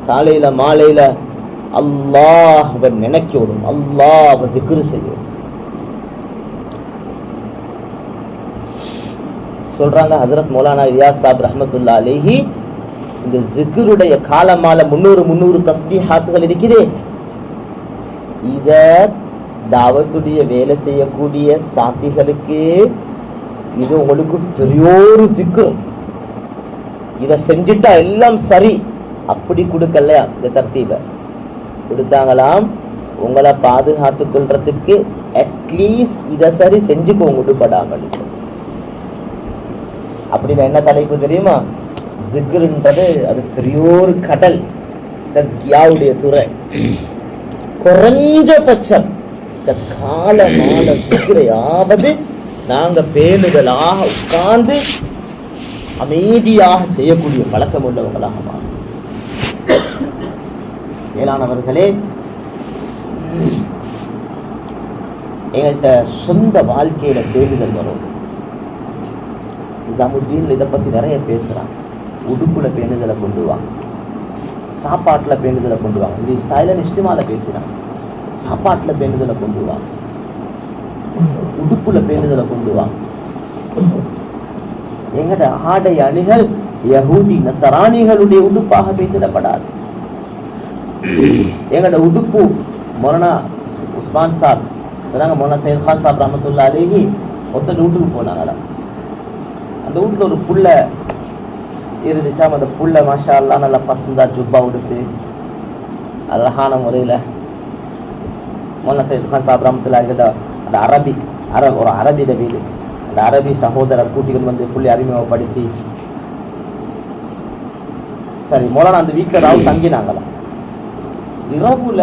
காலையில மாலையில அல்லாஹ்வை நினைக்கணும், அல்லாஹ்வை ஜிக்ரு செய்யணும். சொல்றாங்க ஹஜ்ரத் மௌலானா ரியாஸ் சாப் ரஹ்மத்துல்லாஹி அலைஹி, இந்த ஜிக்ருடைய காலமால 300 தஸ்பீஹாத்துகள் இருக்குதே, இத தாவத்துடைய வேலை செய்யக்கூடிய சாத்திகளுக்கு இது உங்களுக்கு பெரியோரு ஜிக்ரு. இதை செஞ்சுட்டா எல்லாம் சரி, அப்படி கொடுக்கலையா? இந்த தர்த்தீபை கொடுத்தாங்களாம், உங்களை பாதுகாத்து கொள்றதுக்கு அட்லீஸ்ட் இதை சரி செஞ்சுக்கோங்க விடுபடாமல் சொல்லி. அப்படின்னா என்ன தலைப்பு தெரியுமா? ஜிக்ருன்றது அது பெரியோரு கடல், தஸ்கியாவுடைய துறை. குறைஞ்சபட்சம் இந்த காலமான ஜிக்ரையாவது நாங்க பேணுதலாக உட்கார்ந்து அமைதியாக செய்யக்கூடிய பழக்கம் உள்ளவங்களாக மாறும். மேலானவர்களே, எங்கள்கிட்ட சொந்த வாழ்க்கையில பேணுதல் வரும். நிசாமுத்தீன் இதை பற்றி நிறைய பேசுகிறாங்க. உடுப்புல பேணுதலை கொண்டு வாங்க, சாப்பாட்டில் பேணுதலை கொண்டு வாங்க. இந்த ஸ்டைலில் இஸ்திமால பேசுகிறாங்க. சாப்பாட்டில் பேணுதலை கொண்டு வாங்க, உடுப்புல பேணுதலை கொண்டு வாங்க. எங்கட ஆடை அணிகள் யஹூதி நசரானிகளுடைய உடுப்பாக பேசிடப்படாது. எங்கட உடுப்பு மௌலானா உஸ்மான் சாப் சொன்னாங்க, மௌலானா சையத் கான் சாப் ரஹ்மத்துல்லாஹி அலைஹி ஒருத்தர் வீட்டுக்கு போனாங்களா, அந்த வீட்டில் ஒரு புள்ள இருந்துச்சா, அந்த புள்ள மாஷா அல்லாஹ் நல்லா பசந்தா ஜுப்பா உடுத்து அழகான முறையில் மௌலானா சையத் கான் சாப் ரஹ்மத்துல்லாஹி அந்த ஒரு அரபியிட வீடு, அந்த அரபி சகோதரர் கூட்டிகள் வந்து புள்ளி அறிமுகப்படுத்தி சரி மௌலானா அந்த வீட்டில் ராவு தங்கினாங்களாம். இரவுல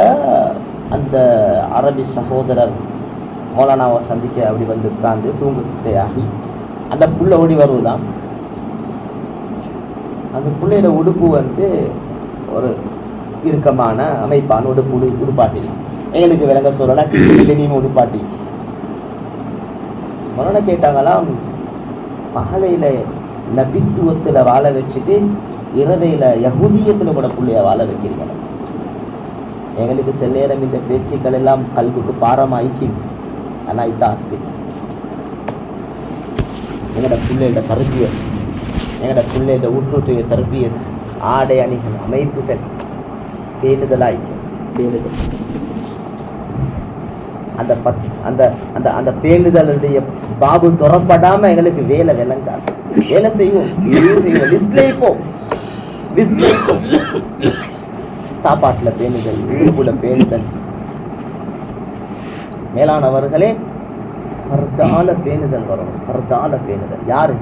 அந்த அரபி சகோதரர் மௌலானாவை சந்திக்க அப்படி வந்து உட்கார்ந்து தூங்கிட்டே ஆகி அந்த புள்ள ஓடி வருவதான். அந்த பிள்ளையோட உடுப்பு வந்து ஒரு இறுக்கமான அமைப்பான உடுப்பாட்டி, எங்களுக்கு விளங்க சொல்லலாம் நீங்க உடுப்பாட்டி. மௌலானா கேட்டாங்களாம், பகலையில நபித்துவத்துல வாழ வச்சுட்டு இரவையில யகுதியத்துல கூட பிள்ளைய வாழ வைக்கிறீங்க. எங்களுக்கு சில நேரம் இந்த பேச்சுக்கள் எல்லாம் கல்விக்கு பாரமாய்க்கும். ஆனா இது ஆசை எங்களோட பிள்ளைகளோட தர்பியத், எங்களோட பிள்ளைகளோட ஊற்றுடைய தர்பியத், ஆடை அணிகள் அமைப்புகள் பேணுதலாய்க்கும். பேணுதல் அந்த அந்த அந்த அந்த பேணுதலுடைய பாபு துறப்படாம எங்களுக்கு வேலை விளங்காது. வேலை செய்வோம், லிஸ்ட்ல இருப்போம், சாப்பாட்டுல பேணுதல், உடுப்புல பேணுதல். மேலானவர்களே, ஃபர்தால பேணுதல் வரணும். ஃபர்தால பேணுதல் யாரு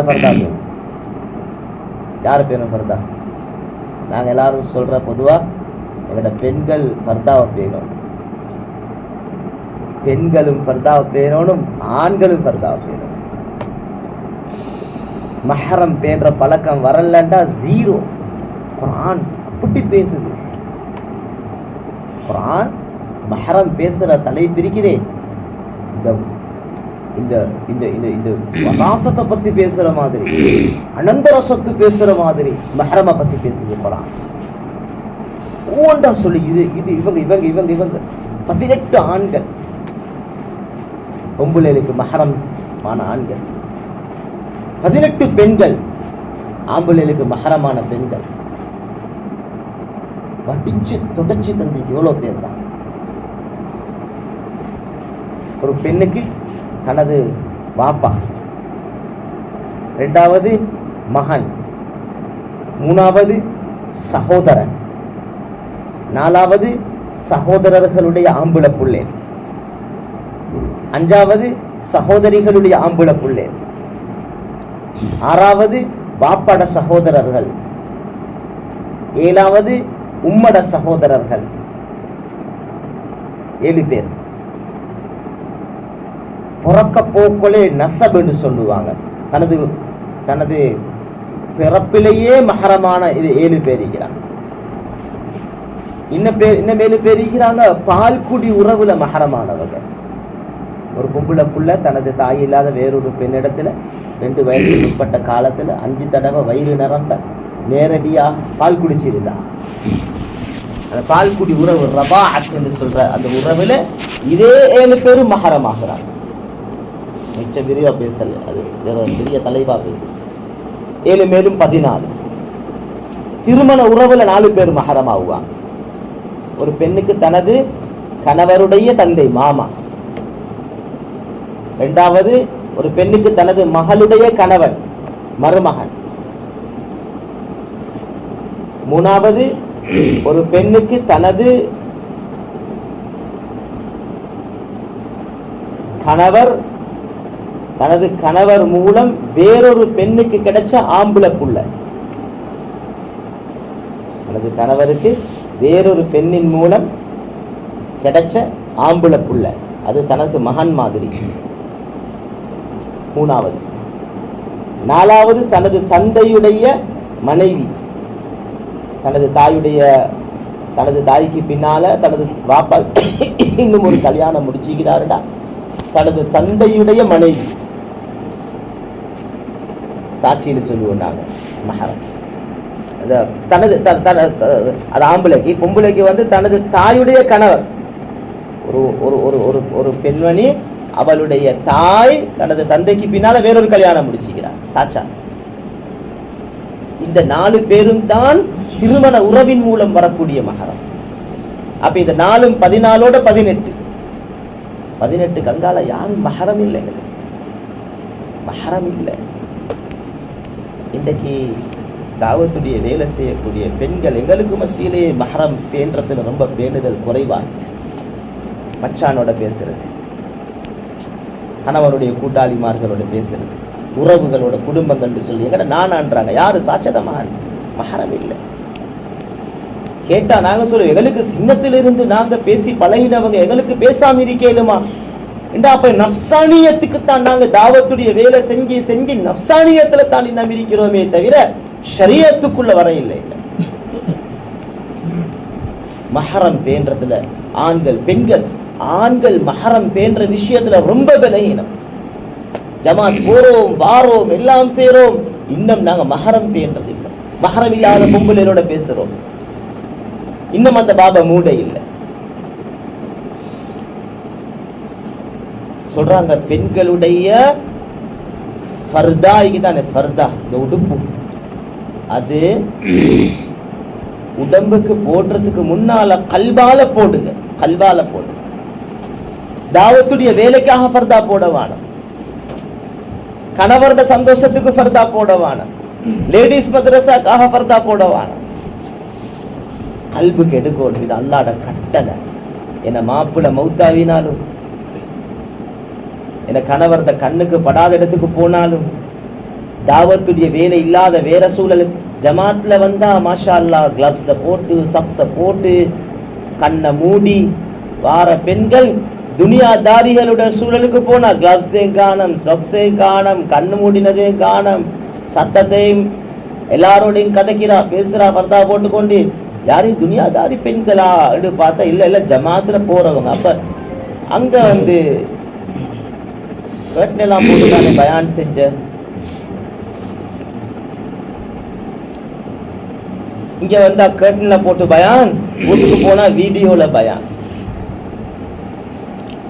ஃபர்தா பேணும்? யாரு பேணும் ஃபர்தா? நாங்க எல்லாரும் சொல்ற பொதுவா எங்கட பெண்கள் ஃபர்தாவை பேணும், பெண்களும் ஃபர்தாவை பேணணும், ஆண்களும் ஃபர்தாவை பேணும். மஹரம் பேன்ற பழக்கம் வரலண்டா ஜீரோ. குர்ஆன் அப்படி பேசுது. குர்ஆன் மஹரம் பேசுற தலைப்பு இருக்குதே, இந்த இந்த இந்த இந்த வராசத்தை பத்தி பேசுற மாதிரி, அனந்தர சொத்து பேசுற மாதிரி மஹரமை பத்தி பேசுது குர்ஆன். ஒவ்வொன்றா சொல்லி இது இது இவங்க இவங்க இவங்க இவங்க 18 ஆண்கள், பொம்புளைகளுக்கு மஹரமான ஆண்கள், 18 பெண்கள், ஆம்புளைகளுக்கு மஹரமான பெண்கள். வட்டிச்சு தொடச்சு தந்திக்கு எவ்வளவு பேர் தான். ஒரு பெண்ணுக்கு தனது வாப்பா, இரண்டாவது மகன், மூணாவது சகோதரன், நாலாவது சகோதரர்களுடைய ஆம்புல புள்ளே, அஞ்சாவது சகோதரிகளுடைய ஆம்புல புள்ளே, ஆறாவது பாப்பட சகோதரர்கள், ஏழாவது உம்மட சகோதரர்கள். 7 பேர். பிறக்க போக்களே நசப் என்று சொல்லுவாங்க. தனது தனது பிறப்பிலேயே மஹரமான இது 7 பேர் இருக்கிறாங்க. இன்னும் 7 பேர் இருக்கிறாங்க பால்குடி உறவுல மஹரமானவர்கள். ஒரு பொம்புளை புள்ள தனது தாய் இல்லாத வேறொரு பெண்ணிடத்துல 2 வயசுக்கு உட்பட்ட காலத்துல 5 தடவை வயிறு நிரம்ப நேரடியாக பால் குடிச்சிருந்தா. அந்த பால்குடி உறவு ரபாஅத் என்று சொல்ற அந்த உறவுல இதே 7 பேரும் மஹரமாகிறாங்க. மிச்ச விரிவா பேசல, அது பெரிய தலைவா பேசு. 7 மேலும் 14. திருமண உறவுல 4 பேர் மஹரமாகுவாங்க. ஒரு பெண்ணுக்கு தனது கணவருடைய தந்தை மாமா, இரண்டாவது ஒரு பெண்ணுக்கு தனது மகளுடைய கணவன் மருமகன், மூணாவது ஒரு பெண்ணுக்கு தனது கணவர் மூலம் வேறொரு பெண்ணுக்கு கிடைச்ச ஆம்புல புள்ள. தனது கணவருக்கு வேறொரு பெண்ணின் மூலம் கிடைச்ச ஆம்புல புள்ள, அது தனது மகன் மாதிரி. மூணாவது. நாலாவது தனது தந்தையுடைய மனைவி, தனது தாய்க்கு பின்னால தனது பாப்பா இன்னும் ஒரு கல்யாணம் முடிச்சுக்கிறாருடா, தனது தந்தையுடைய மனைவி. சாட்சியில் சொல்லுவோம் நாங்க மஹரம். தனது அது ஆம்பளைக்கு. பொம்பளைக்கு வந்து தனது தாயுடைய கணவர். ஒரு பெண்மணி அவளுடைய தாய் தனது தந்தைக்கு பின்னால வேறொரு கல்யாணம் முடிச்சுக்கிறார், சாச்சா. இந்த 4 பேரும் தான் திருமண உறவின் மூலம் வரக்கூடிய மஹரம். அப்ப இந்த 4ம் 14ஓட 18 கங்கால யாரும் மஹரம் இல்லை, மஹரம் இல்லை. இன்றைக்கு தாவத்துடைய வேலை செய்யக்கூடிய பெண்கள் எங்களுக்கு மத்தியிலே மஹரம் பேன்றதுல ரொம்ப பேணுதல் குறைவாயிற்று. மச்சானோட பேசுறது, கணவனுடைய கூட்டாளிமார்களோட பேசுறது, உறவுகளோட குடும்பங்கள் சொல்லி எங்கட நானான்றாங்க. யாரு? சாட்சத மகன். மஹரம் இல்லை. கேட்டா நாங்க சொல்லுவோம், எங்களுக்கு சின்னத்திலிருந்து நாங்க பேசி பழகினவங்க எங்களுக்கு பேசாம இருக்கேலுமா என்றா? அப்ப நப்சானியத்துக்குத்தான் நாங்க தாவத்துடைய வேலை செஞ்சு செஞ்சு நப்சானியத்துல தான் இன்னும் இருக்கிறோமே தவிர ஷரியத்துக்குள்ள வர இல்லை. மஹரம் பேன்றதுல ஆண்கள் பெண்கள், ஆண்கள் மஹரம் பேன்ற விஷயத்துல ரொம்ப பலகீனம். ஜமாத் போறோம் வாரோம் எல்லாம் செய்றோம், இன்னும் நாங்க மஹரம் பேன்றது இல்லை. மஹரம் இல்லாத பொம்பளையோட பேசுறோம், இன்னும் அந்த பாபா மூட இல்லை. சொல்றாங்க பெண்களுடைய ஃபர்தா தானே, ஃபர்தா இந்த உடுப்பு அது உடம்புக்கு போடுறதுக்கு முன்னால கல்பால போடுங்க, கல்பால போடுங்க. தாவத்துடைய வேலைக்காக ஃபர்தா போட வேணும், கணவரோட சந்தோஷத்துக்கு ஃபர்தா போட வேணும், லேடிஸ் மദ്രஸாக்காக ஃபர்தா போட வேணும். கல்புக்கு எடுக்கணும், இது அல்லாஹ்ட கட்டளை. என்ன மாப்பிள்ள மௌத்தாவினாலும், என்ன கணவரோட கண்ணுக்கு படாத இடத்துக்கு போனாலும், தாவத்துடைய வேலை இல்லாத வேற சூழல், ஜமாத்ல வந்தா மாஷா அல்லாஹ் கிளப்ஸை போட்டு சக்ஸை போட்டு கண்ணை மூடி வார பெண்கள், துனியாதாரிகளுடைய சூழலுக்கு போனா கிளப்ஸையும் காணும், சொக்ஸையும் காணும், கண்ணு மூடினதையும் காணும், சத்தத்தையும் எல்லாரோடையும் கதைக்கிறா பேசுறா பர்தா போட்டுக்கொண்டு. யாரையும் துனியாதாரி பெண்களா அப்படி பார்த்தா இல்லை இல்லை ஜமாத்துல போறவங்க. அப்ப அங்க வந்து கேட்டெல்லாம் போட்டு தானே பயான் செஞ்ச, இங்க வந்தா கேட்டன்ல போட்டு பயான், வீட்டுக்கு போனா வீடியோல பயான்,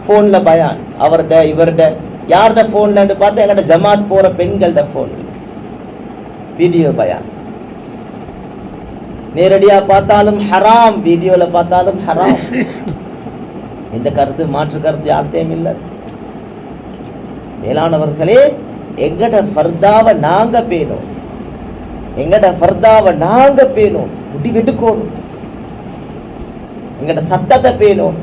போன்ல பயான், அவர்ட இவர்ட யார்ட போன்ல பார்த்தா எங்கட ஜமாத் போற பெண்கள்ட போன் வீடியோ பயான். நேரடியா பார்த்தாலும் ஹராம், வீடியோல பார்த்தாலும் ஹராம். இந்த கருத்து மாற்று கருத்து யார்கிட்டையும் இல்லை. மேலானவர்களே, எங்கட ஃபர்தாவை நாங்க பேணும், எங்கட ஃபர்தாவை நாங்க பேணும், முடிவெடுக்கணும். எங்கட சத்தத்தை பேணும்,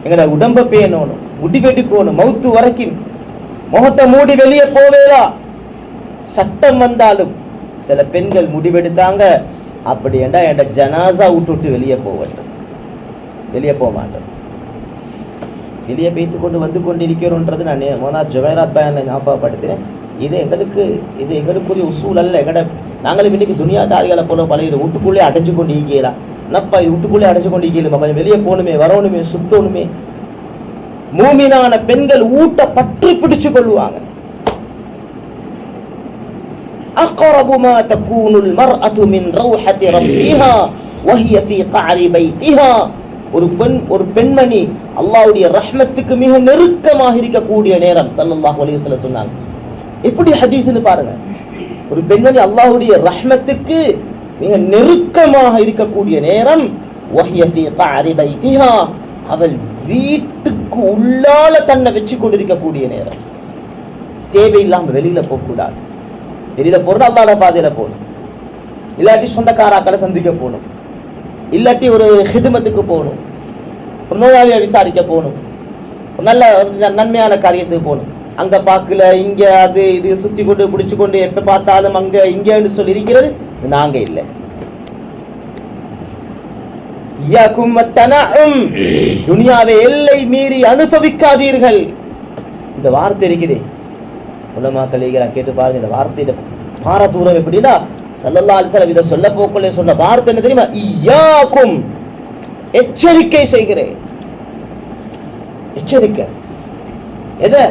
எங்கட உடம்ப பேணும், முடிவெடுக்கணும். மௌத்து வரைக்கும் முகத்தை மூடி வெளியே போவேலா. சட்டம் வந்தாலும் சில பெண்கள் முடிவெடுத்தாங்க, அப்படி என்றா என் ஜனாசா விட்டு வெளியே போக வேண்டும், வெளியே போக மாட்டேன். வெளியே பேத்து கொண்டு வந்து கொண்டிருக்கிறோன்றது நான் மோனா ஜுவைராத் பயான்ல ஞாபகப்படுத்தினேன். இது எங்களுக்குரிய உசூல் அல்ல. நாங்களும் இன்னைக்கு துனியாதாரிகளை போல பழகிற வீட்டுக்குள்ளே அடைஞ்சு கொண்டு ஈக்கலாம். என்னப்பா இது வீட்டுக்குள்ளே அடைஞ்சு கொண்டு ஈக்கலுமா, கொஞ்சம் வெளியே போகணுமே, வரணுமே, சுத்தணுமே. மூமினான பெண்கள் ஊட்ட பற்றி பிடிச்சு கொள்வாங்க. أقرب ما تكون المرأة من روحة ربها وهي في قعر بيتها. ஒரு பெண்மணி அல்லாஹ்வுடைய ரஹ்மத்துக்கு மிக நெருக்கமாக இருக்கக்கூடிய நேரம் ஸல்லல்லாஹு அலைஹி வஸல்லம் சொன்னாங்க. எப்படி ஹதீஸ்னு பாருங்க. ஒரு பெண்மணி அல்லாஹ்வுடைய ரஹ்மத்துக்கு மிக நெருக்கமாக இருக்கக்கூடிய நேரம் وهي في قعر بيتها, அவள் வீட்டுக்கு உள்ளால தன்னை வச்சு கொண்டிருக்கக்கூடிய நேரம். தேவையில்லாம வெளியில போக கூடாது. வெளியில போறோம் அல்லாஹ்வுடைய பாதையில போகணும், இல்லாட்டி சொந்தக்காராக்களை சந்திக்க போகணும், இல்லாட்டி ஒரு ஹிதுமத்துக்கு போகணும், ஒரு நோயாளியை விசாரிக்க போகணும், ஒரு நல்ல நன்மையான காரியத்துக்கு போகணும். அங்க பார்க்கல இங்க அது இது சுத்தி கொண்டு பிடிச்சு கொண்டு எப்ப பார்த்தாலும் அங்க இங்கன்னு சொல்லி இருக்கிறது நாங்க இல்லை. துனியாவை எல்லை மீறி அனுபவிக்காதீர்கள். இந்த வார்த்தை இருக்குதே, உலமாக்கள் கேட்டு பாருங்க. இந்த வார்த்தையில பாரதூரம் எப்படின்னா, ஸல்லல்லாஹு அலைஹி வஸல்லம் இதை சொல்ல போக்குள்ளே சொன்ன வார்த்தை என்ன தெரியுமா? இய்யாக்கும், எச்சரிக்கை செய்கிறேன். எச்சரிக்கை எதை?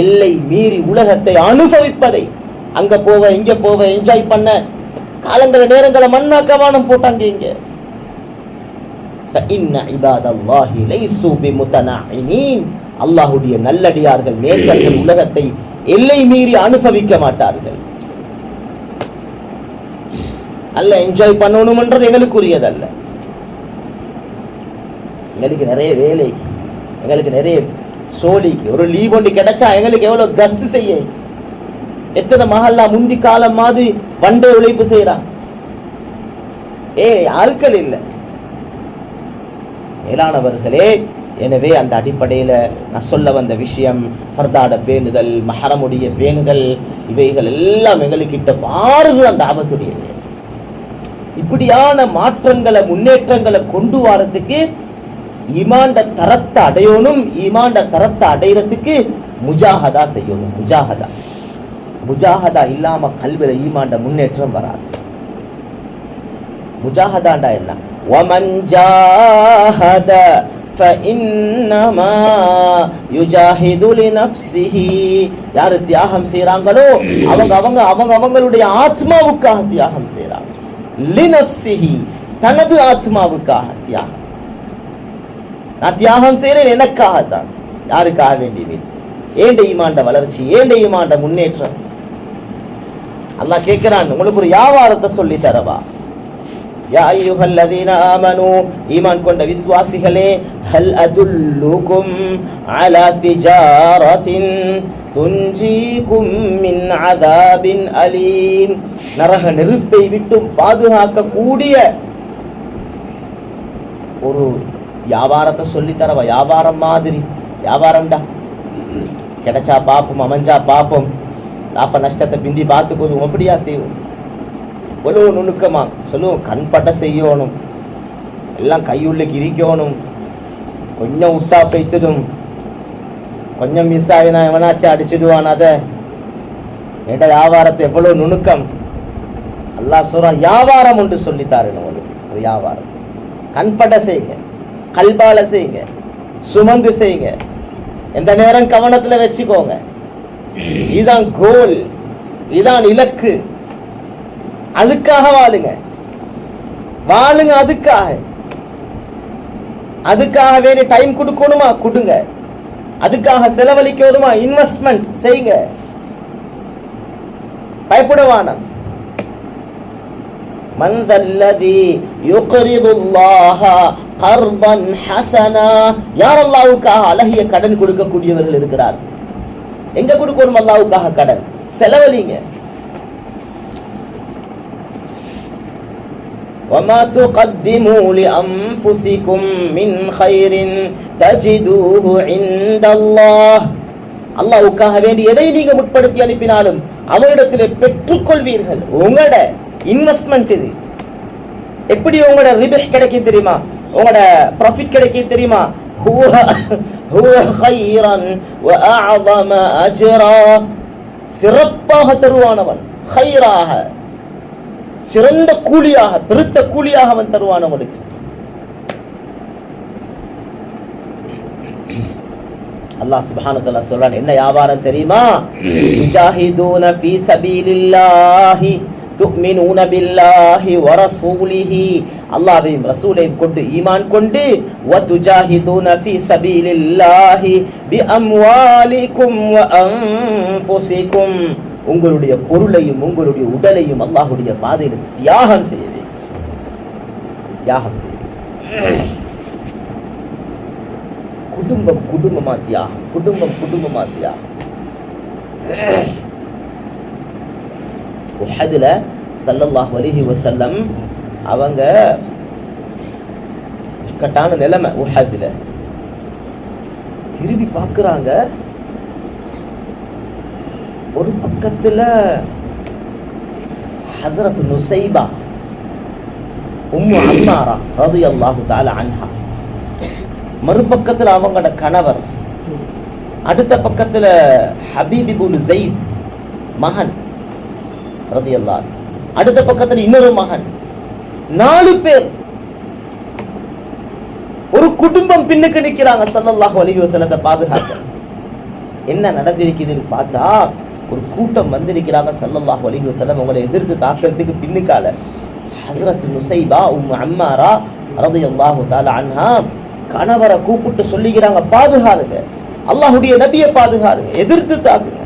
எல்லை மீறி உலகத்தை அனுபவிப்பதை. அங்க போவ இங்க போவ என்ஜாய் பண்ண காலங்கள நேரங்களை மண்ணாக்கவானம் போட்டாங்க. இங்க அல்லாஹ்வுடைய நல்லடியார்கள் நேசர்கள் உலகத்தை எல்லை மீறி அனுபவிக்க மாட்டார்கள். அல்ல என்ஜாய் பண்ணணும்ன்றது எங்களுக்குரியதல்ல. எங்களுக்கு நிறைய வேலை, எங்களுக்கு நிறைய சோழிக்கு ஒரு லீவ் ஒன்று கிடைச்சா எங்களுக்கு எவ்வளவு கஸ்ட் செய்ய, எத்தனை மஹல்லா முந்தி காலம் மாதிரி வண்டே உழைப்பு செய்யறான். ஆட்கள் இல்லை. மேலானவர்களே, எனவே அந்த அடிப்படையில் நான் சொல்ல வந்த விஷயம், ஃபர்தாட பேணுதல், மஹரமுடைய பேணுதல், இவைகள் எல்லாம் எங்களுக்கிட்ட மாறுது அந்த ஆபத்துடைய. இப்படியான மாற்றங்களை முன்னேற்றங்களை கொண்டு வரத்துக்கு ஈமான்ட தரத்தை அடையணும். ஈமான்ட தரத்தை அடைகிறதுக்கு முஜாஹதா செய்யணும். முஜாஹதா இல்லாம கல்வில ஈமான்ட முன்னேற்றம் வராது. முஜாஹதாண்டா என்ன? وَمَنْ جَاهَدَ فَإِنَّمَا يُجَاهِدُ لِنَفْسِهِ. யார் தியாகம் செய்றாங்களோ அவங்களுடைய ஆத்மாவுக்காக தியாகம் செய்றாங்க. லினஃப்ஸிஹி, தனது ஆத்மாவுக்காக தியாகம். நான் தியாகம் செய்றேன் எனக்காக தான். யாருக்காக வேண்டி? ஏண்ட ஈமான்ட வளர்ச்சி, ஏண்ட ஈமான்ட முன்னேற்றம். அல்லாஹ் கேட்கிறான், உங்களுக்கு ஒரு வியாபாரத்தை சொல்லி தரவா? யா அய்யுஹல்லதீன ஆமனூ, ஈமான் கொண்ட விசுவாசிகளே, ஹல் அதுல்லுகும் அலா திஜாரத்தின் துன்ஜீகும் மின் அதாபின் அலீம். நரக நெருப்பை விட்டும் பாதுகாக்கக்கூடிய ஒரு வியாபாரத்தை சொல்லி தரவா? வியாபாரம் மாதிரி. வியாபாரம்டா, கிடைச்சா பார்ப்போம், அமைஞ்சா பார்ப்போம், லாப நஷ்டத்தை பிந்தி பார்த்துக்கொள்வோம். அப்படியா செய்வோம்? இவ்வளவு நுணுக்கமா சொல்லுவோம். கண்பட்ட செய்யணும், எல்லாம் கையுள்ளுக்கு இருக்கணும். கொஞ்சம் விட்டா பைத்துடும், கொஞ்சம் மிஸ் ஆகினா எவனாச்சும் அடிச்சுடுவான். அதை என்ற வியாபாரத்தை எவ்வளவு நுணுக்கம். அல்லாஹ் சொல்றான், வியாபாரம் ஒன்று சொல்லித்தாரு. ஒரு வியாபாரம் கண்பட்ட செய்யுங்க, கல்பால செய்யுங்க, சுமந்து செய்யுங்க, எந்த நேரம் கவனத்துல வச்சுக்கோங்க. இதுதான் கோல், இதுதான் இலக்கு. அதுக்காக வாழுங்க. அதுக்காக வேற டைம் கொடுக்கணுமா கொடுங்க. அதுக்காக செலவழிக்கணுமா இன்வெஸ்ட்மெண்ட் செய்யுங்க. பயப்படவான. من ذا الذي يقرض الله قرضا حسنا. யார் அல்லாஹ்வுக்காக அழகிய கடன் கொடுக்கக்கூடியவர்கள் இருக்கிறார்? எங்க கொடுக்கணும் அல்லாஹ்வுக்காக கடன்? செலவழிங்க. وما تقدموا لأنفسكم من خير تجدوه عند الله. அல்லாஹ்வுக்காக வேண்டி எதை நீங்க முற்படுத்தி அனுப்பினாலும் அவரிடத்திலே பெற்றுக்கொள்வீர்கள். உங்களோட இன்வெஸ்ட்மெண்ட் இது. எப்படி உங்களோட ரிபஹ் கிடைக்கும் தெரியுமா? உங்களோட ப்ராஃபிட் கிடைக்கும் தெரியுமா? هو خيرا واعظم اجرا. சிறப்பாக தருவானவன், خيراக, சிறந்த கூலியாக, பெருத்த கூலியாக அவன் தருவான் அவனுக்கு. அல்லாஹ் சுப்ஹானஹு வ தஆலா சொல்றான், என்ன வியாபாரம் தெரியுமா? முஜாஹிதூன ஃபீ சபீலில்லாஹி துமினூன பில்லாஹி வ ரசூலிஹி. அல்லாஹ்வையும் ரசூலையும் கொண்டு ஈமான் கொண்டு, வ துஜாஹிதூன ஃபீ சபீலில்லாஹி பி அம்வாலிக்கும் வ அன்ஃபுசிக்கும். உங்களுடைய பொருளையும் உங்களுடைய உடலையும் அல்லாஹ்வுடைய பாதையில் தியாகம் செய்யவே. குடும்பமா தியாகம். குடும்பமா தியாகம். உஹதுல ஸல்லல்லாஹு அலைஹி வஸல்லம் அவங்க கட்டான நிலைமை. உஹதுல திரும்பி பார்க்குறாங்க, ஒரு பக்கத்துல ஹஸரத் நுசைபா உம்மு அம்மாரா ரலியல்லாஹு தஆலா அன்ஹா, மறுபக்கத்துல அவங்களோட கணவர், அடுத்த பக்கத்துல ஹபீப் இப்னு ஸைத் மகன் ரலியல்லாஹு, அடுத்த பக்கத்துல இன்னொரு மகன். 4 பேர், ஒரு குடும்பம் பின்னுக்கு நிக்கிறாங்க ஸல்லல்லாஹு அலைஹி வஸல்லத்தை பாதுகாக்க. என்ன நடந்திருக்குதுன்னு பார்த்தா, ஒரு கூட்டம் வந்திருக்கிறாங்க ஸல்லல்லாஹு அலைஹி வஸல்லம் உங்களை எதிர்த்து தாக்கிறதுக்கு பின்னுக்கால. ஹஸரத் நுசைபா உம்மு அம்மாரா ரலியல்லாஹு தஆலா அன்ஹா கணவரை கூப்பிட்டு சொல்லிக்கிறாங்க, பாதுகாருங்க, அல்லாஹ்வுடைய நபியை பாதுகாருங்க, எதிர்த்து தாக்குங்க.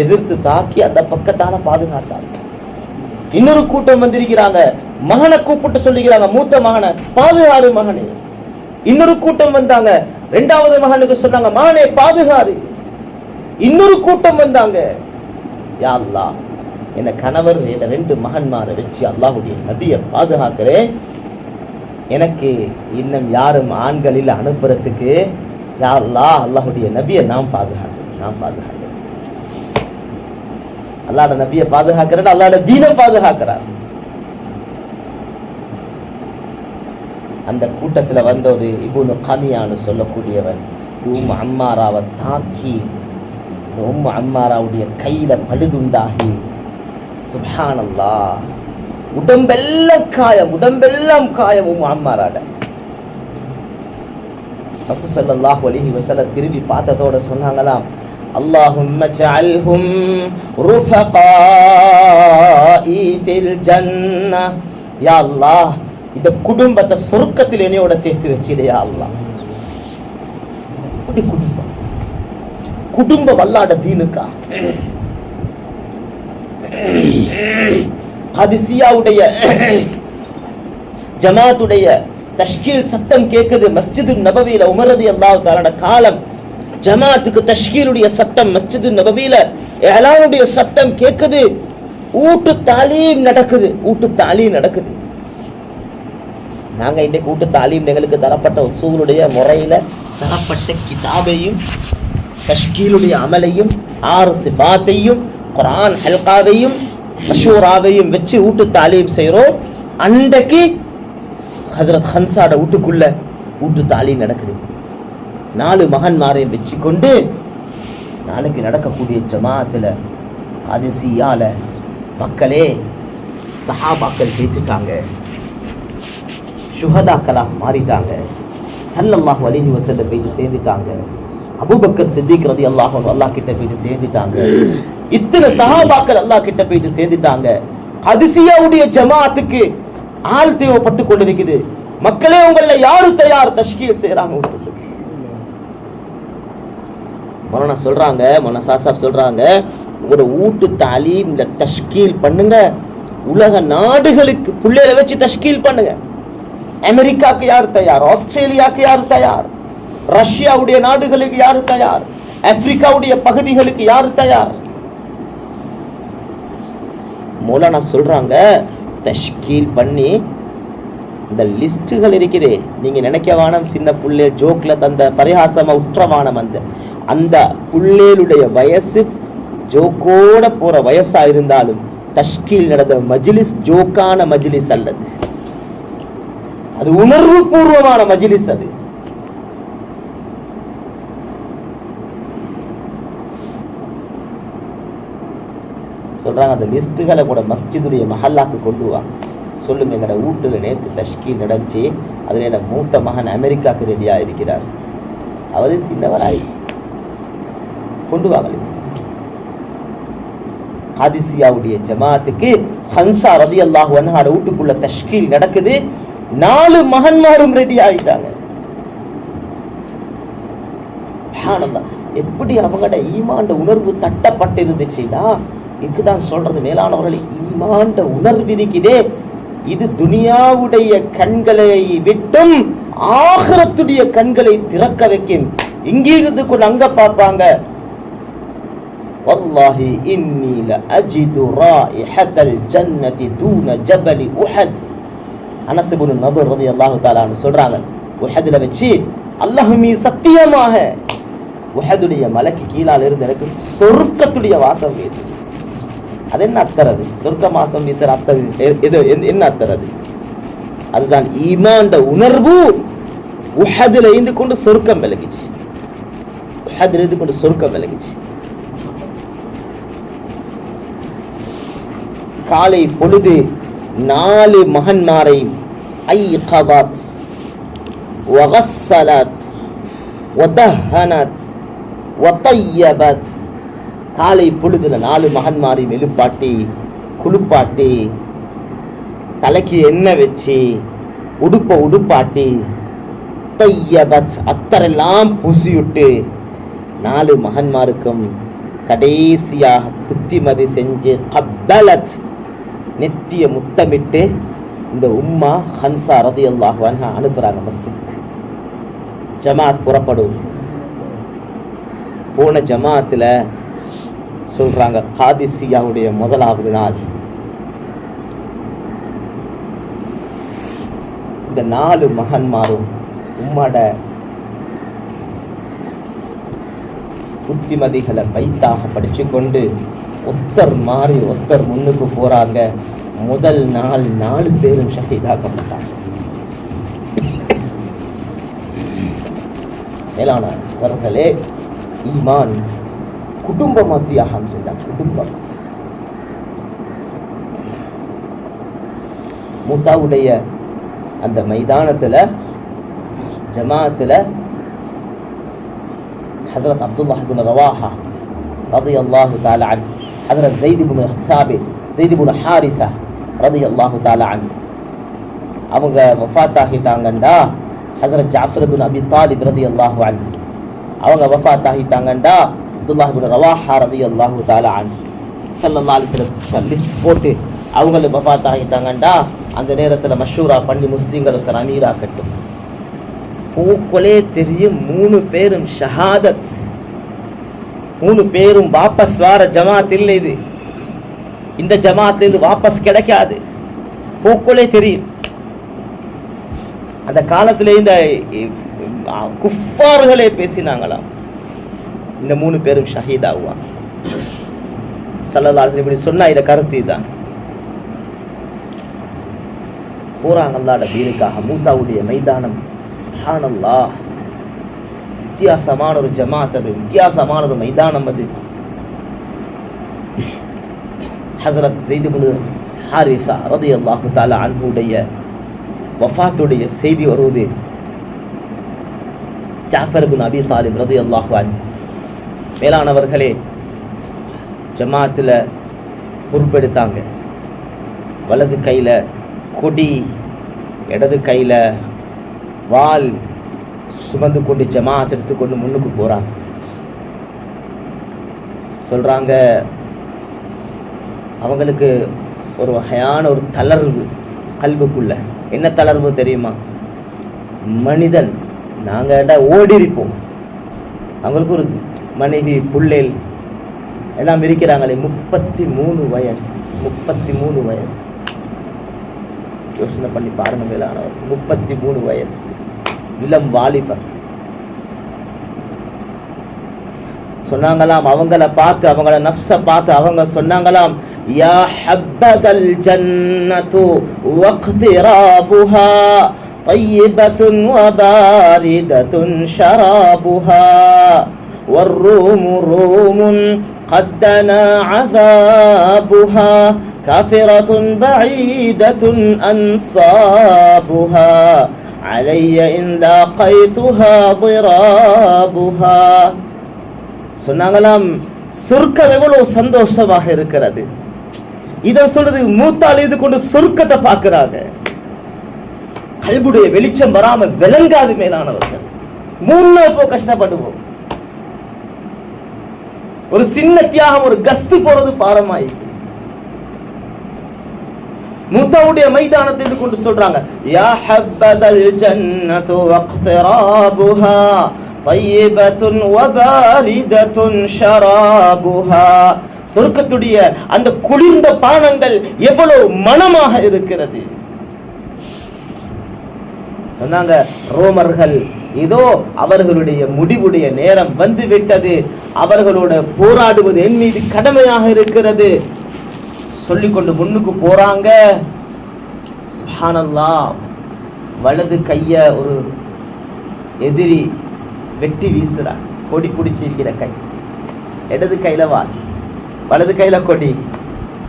எதிர்த்து தாக்கி அந்த பக்கத்தால பாதுகாத்தாங்க. இன்னொரு கூட்டம் வந்திருக்கிறாங்க, மகனை கூப்பிட்டு சொல்லிக்கிறாங்க, மூத்த மகனை பாதுகாரு மகனே. இன்னொரு கூட்டம் வந்தாங்க, 2வது மகனுக்கு சொன்னாங்க, மகனே பாதுகாரு. இன்னொரு கூட்டம் வந்தாங்க, யா அல்லாஹ் என்ன கணவர் என்ன 2 மகன்மாரை வச்சு அல்லாஹ்வுடைய நபியை பாதுகாக்கிறேன். எனக்கு இன்னும் யாரும் ஆண்களில் அனுப்புறதுக்கு யா அல்லாஹ் அல்லாஹுடைய நபியை நான் பாதுகாக்கிறேன். அல்லாஹ்ட நபியை பாதுகாக்கிறேன், அல்லாஹ்ட தீனை பாதுகாக்கிறார். அந்த கூட்டத்தில் வந்த ஒரு இப்னு கமியான்னு சொல்லக்கூடியவன் அம்மாராவை தாக்கி அம்மாராவுடைய கையில பழுதுண்டாகி சுப்ஹானல்லாஹ் உடம்பெல்லாம் காயம் அம்மாராட. ரசூல் ஸல்லல்லாஹு அலைஹி வஸல்லம் திரும்பி பார்த்ததோட சொன்னாங்களாம், அல்லாஹும்ம ஜஅல்ஹும் ருஃபகாஇ ஃபில் ஜன்னah. யா அல்லாஹ், இந்த குடும்பத்தை சொர்க்கத்தில் என்னையோட சேர்த்து வச்சிடையா அல்லாஹ். குடும்பம் அல்லாஹ்ட தீனுக்கா. ஹதிசியாவுடைய ஜமாத்துடைய தஷ்கீல் சத்தம் கேட்குது மஸ்ஜிது நபவியில. உமர் ரலியல்லாஹு தஆலா காலம் ஜமாத்துக்கு தஷ்கீலுடைய சத்தம் மஸ்ஜிது நபவியில இலானுடைய சத்தம் கேட்குது. ஊட்டு தாலீம் நடக்குது. நாங்க இன்றைக்கு ஊட்டு தாலீம் எங்களுக்கு தரப்பட்ட உசூலுடைய முறையில தரப்பட்ட கிதாபையும் தஷ்கீலுடைய அமலையும் 6 சிஃபாத்தையும் குர்ஆன் ஹல்காவையும் மஷூராவையும் வச்சு ஊட்டு தாலீம் செய்கிறோம். அன்றைக்கு ஹஜ்ரத் ஹன்சாட வீட்டுக்குள்ள ஊட்டு தாலீம் நடக்குது. 4 மகன்மாரையும் வச்சு கொண்டு நாளைக்கு நடக்கக்கூடிய ஜமாத்துல காதிசியால மக்களே சஹாபாக்கள் பேசிட்டாங்க, சுஹதாக்களாக மாறிட்டாங்க, ஸல்லல்லாஹு அலைஹி வஸல்லம் போய் சேர்ந்துட்டாங்க, அபூபக்கர் சித்திக் ரலியல்லாஹு அன்ஹு அல்லாஹ் கிட்ட போய் சேர்ந்துட்டாங்க, இத்தனை சஹாபாக்கள் அல்லாஹ் கிட்ட போய் சேர்ந்துட்டாங்க. ஹதிசியாவுடைய ஜமாஅத்துக்கு ஆள் தேவைப்பட்டு கொண்டிருக்குது. மக்களே உங்கள யாரு தயார் தஷ்கீல் செய்றாங்க? மௌலானா சொல்றாங்க, மௌலானா சாஹிப் சொல்றாங்க, உங்களோட ஊட்டு தாலீம்ல தஷ்கீல் பண்ணுங்க, உலக நாடுகளுக்கு புள்ளையில வச்சு தஷ்கீல் பண்ணுங்க. அமெரிக்காக்கு யார் தயார்? ஆஸ்திரேலியாவுக்கு யார் தயார்? ரஷ்யாவுடைய நாடுகளுக்கு யார் தயார்? ஆப்பிரிக்காவுடைய பகுதிகளுக்கு யார் தயார்? மௌலானா சொல்றாங்க, தஷ்கீல் பண்ணி இந்த லிஸ்டுகள் இருக்குதே, நீங்க நினைக்க வானம் சின்ன புள்ளே ஜோக்ல தந்த பரிகாசமா உற்றவானம் அந்த புள்ளேலுடைய வயசு ஜோக்கோட போற வயசா இருந்தாலும் தஷ்கீல் நடந்த மஜ்லிஸ் ஜோக்கான மஜ்லிஸ் அல்லது, அது உணர்வு பூர்வமான மஜ்லிஸ். அது சொல்றாங்க, அந்த லிஸ்டுகளை கூட மஸ்ஜிதுடைய மஹல்லாக்கு கொண்டு வா, சொல்லுங்க எங்கட வீட்டுல நேற்று தஷ்கீல் நடந்துச்சு, அதுல என்ன மூத்த மகன் அமெரிக்காவுக்கு ரெடியா இருக்கிறார், அவரு சின்னவராய் கொண்டு வாங்க லிஸ்ட். ஹதிசியாவுடைய ஜமாத்துக்கு ஹன்சா ரலியல்லாஹு அன்ஹா வீட்டுக்குள்ள தஷ்கீல் நடக்குது. 4 மகன்மாரும் ரெடி ஆயிட்டாங்க. சுப்ஹானல்லாஹ், எப்படி அவங்களோட ஈமான்ட உணர்வு தட்டப்பட்டு இருந்துச்சுன்னா, இதுதான் சொல்றது மேலானவர்களே, ஈமான்ட உணர்வு இருக்குதே, இது துனியாவுடைய கண்களை விட்டும் ஆகிரத்துடைய கண்களை திறக்க வைக்கும். இங்கிருந்து கொண்டு அங்க பார்ப்பாங்க, வல்லாஹி இன்னி லஅஜிது ராயிஹத்தல் ஜன்னதி தூன ஜபலி உஹத். அனஸ் இப்னு நதர் ரலியல்லாஹு தஆலா அன்ஹு சொல்றாங்க, உஹதுல வச்சு அல்லாஹ் மீ சத்தியமாக உஹதுடைய மலைக்கு கீழால இருந்து எனக்கு சொர்க்கத்துடைய வாசம் வீசுது. அது என்ன அத்தரது? சொர்க்க மாசம் வீசுற அத்தது என்ன அத்தரது? அதுதான் ஈமான்ட உணர்வு. உஹதுல இருந்து கொண்டு சொர்க்கம் விலகிச்சு, உஹதுல இருந்து கொண்டு சொர்க்கம் விலகிச்சு. காலை பொழுது 4 மகன்மாரை ஐகதத் வகஸ்ஸலத் வதஹனத் வதய்யபத். காலை பொழுதுல 4 மகன்மாரையும் எழுப்பாட்டி குளிப்பாட்டி தலைக்கு எண்ணெய் வச்சு உடுப்பாட்டி தையபத் அத்தரெல்லாம் பூசிவிட்டு 4 மகன்மாருக்கும் கடைசியாக புத்திமதி செஞ்சு கப்பலத் நெத்திய முத்தமிட்டு இந்த உம்மா ஹன்சா ரலியல்லாஹு அன்ஹா அனுப்புறாங்க மஸ்ஜிதுக்கு. ஜமாத் புறப்படுவது. போன ஜமாத்துல சொல்றாங்க, காதிசியாவுடைய முதலாவது நாள் இந்த 4 மகன்மாரும் உம்மட புத்திமதிகளை பைத்தாக படிச்சு கொண்டு ஒத்தர் மாறி ஒத்தர் முன்னுக்கு போறாங்க. முதல் நாள் 4 பேரும் ஷஹீதாக்கப்பட்டாங்க. மேலானவர்களே, ஈமான் குடும்பமா தியாகம் செஞ்சாங்க. குடும்பம் மூத்தாவுடைய அந்த மைதானத்துல ஜமாத்துல ஹஸரத் அப்துல்லாஹ் இப்னு ரவாஹா ரலியல்லாஹு தஆலா அன்ஹு, ஹஸரத் ஸைத் இப்னு சாபித், ஸைத் இப்னு ஹாரிஸா ரலியல்லாஹு தஆலா அன்ஹு அவங்க வஃபாத் ஆகிட்டாங்கண்டா, ஹஸரத் ஜாஃபர் இப்னு அபி தாலிப் ரலியல்லாஹு அன்ஹு அவங்க வஃபாத் ஆகிட்டாங்கண்டா, அப்துல்லாஹ் இப்னு ரவாஹா ரலியல்லாஹு தஆலா அன்ஹு ஸல்லல்லாஹு அலைஹி வஸல்லம் லிஸ்ட் போட்டு அவங்களுக்கு வஃபாத் ஆகிட்டாங்கண்டா, அந்த நேரத்தில் மஷூரா பண்ணி முஸ்லீம்களுக்கு அமீரா கட்டும். பூக்களே தெரியும் 3 பேரும் ஷஹாதத், 3 பேரும் வாபஸ் வார ஜமாத் இல்லை. இது இந்த ஜமாத்ல இருந்து வாபஸ் கிடைக்காது. பூக்களே தெரியும். அந்த காலத்துல இந்த குஃபார்களே பேசினாங்களாம், இந்த 3 பேரும் ஷஹீதாகுவாங்க. ஸல்லல்லாஹு அலைஹி வஸல்லம் இப்படி சொன்னா இத கருத்து தான் போறாங்க அல்லாஹ்வுடைய தீனுக்காக. மூத்தாவுடைய மைதானம் சுப்ஹானல்லாஹ், வித்தியாசமான ஒரு ஜமாத், அது வித்தியாசமான ஒரு மைதானம். அது ஹஸரத் ஸைத் இப்னு ஹாரிஸா ரலியல்லாஹு தஆலா அன்ஹுடைய வஃபாத்துடைய செய்தி வருது. ஜாஃபர் இப்னு அபி தாலிப் ரலியல்லாஹு அன்ஹு மேலானவர்களே ஜமாத்தில் பொறுப்பெடுத்தாங்க. வலது கையில் கொடி, இடது கையில் வால் சுமந்து கொண்டு ஜமாத் எடுத்துக்கொண்டு முன்னுக்கு போகிறாங்க. சொல்கிறாங்க அவங்களுக்கு ஒரு வகையான ஒரு தளர்வு கல்புக்குள்ள. என்ன தளர்வு தெரியுமா? மனிதன் நாங்கள் ஓடிருப்போம், அவங்களுக்கு ஒரு மனைவி புள்ளேல் எல்லாம் இருக்கிறாங்களே. 33 வயசு, 33 வயசு. யோசனை பண்ணி பாருங்க மேலானவர், 33 வயசு, இளம் வாலிபர். சொன்னாங்களாம் அவங்கள பார்த்து, அவங்கள நஃப்ஸ பார்த்து அவங்க சொன்னாங்களாம், யா ஹப்பதல் ஜன்னத்து வக்திராபுஹா طيبة وباردة شرابها والروم روم قد دنا عذابها كافرة بعيدة أنصابها علي إن لاقيتها ضرابها. சொன்னாங்களாம் சொர்க்கம் எவ்வளவு சந்தோஷமாக இருக்கிறது. இத சொல்றது மூத்தால் இது கொண்டு சொர்க்கத்தை பார்க்கிறாங்க. கல்புடைய வெளிச்சம் வராம விளங்காது மேலானவர்கள். 3 நாள் போ கஷ்டப்படுவோம். ஒரு சின்ன தியாகம், ஒரு கஸ்து போறது பாரமாயி. மூத்தாவுடைய மைதானத்தை இது கொண்டு சொல்றாங்க, யா ஹப்பதல் ஜன்னத்து வக்திராபுஹா தய்யிபத்துன் வபாரிதத்துன் ஷராபுஹா. சொர்க்கத்துடைய அந்த குளிர்ந்த பானங்கள் எவ்வளவு மனமாக இருக்கிறது. சொன்னாங்க ரோமர்கள் இதோ அவர்களுடைய முடிவுடைய நேரம் வந்து விட்டது, அவர்களோட போராடுவது என் மீது கடமையாக இருக்கிறது சொல்லிக்கொண்டு முன்னுக்கு போறாங்க. சுப்ஹானல்லாஹ். வலது கைய ஒரு எதிரி வெட்டி வீசுறான். கொடி பிடிச்சிருக்கிற கை, இடது கையில வாள், வலது கையில கொடி.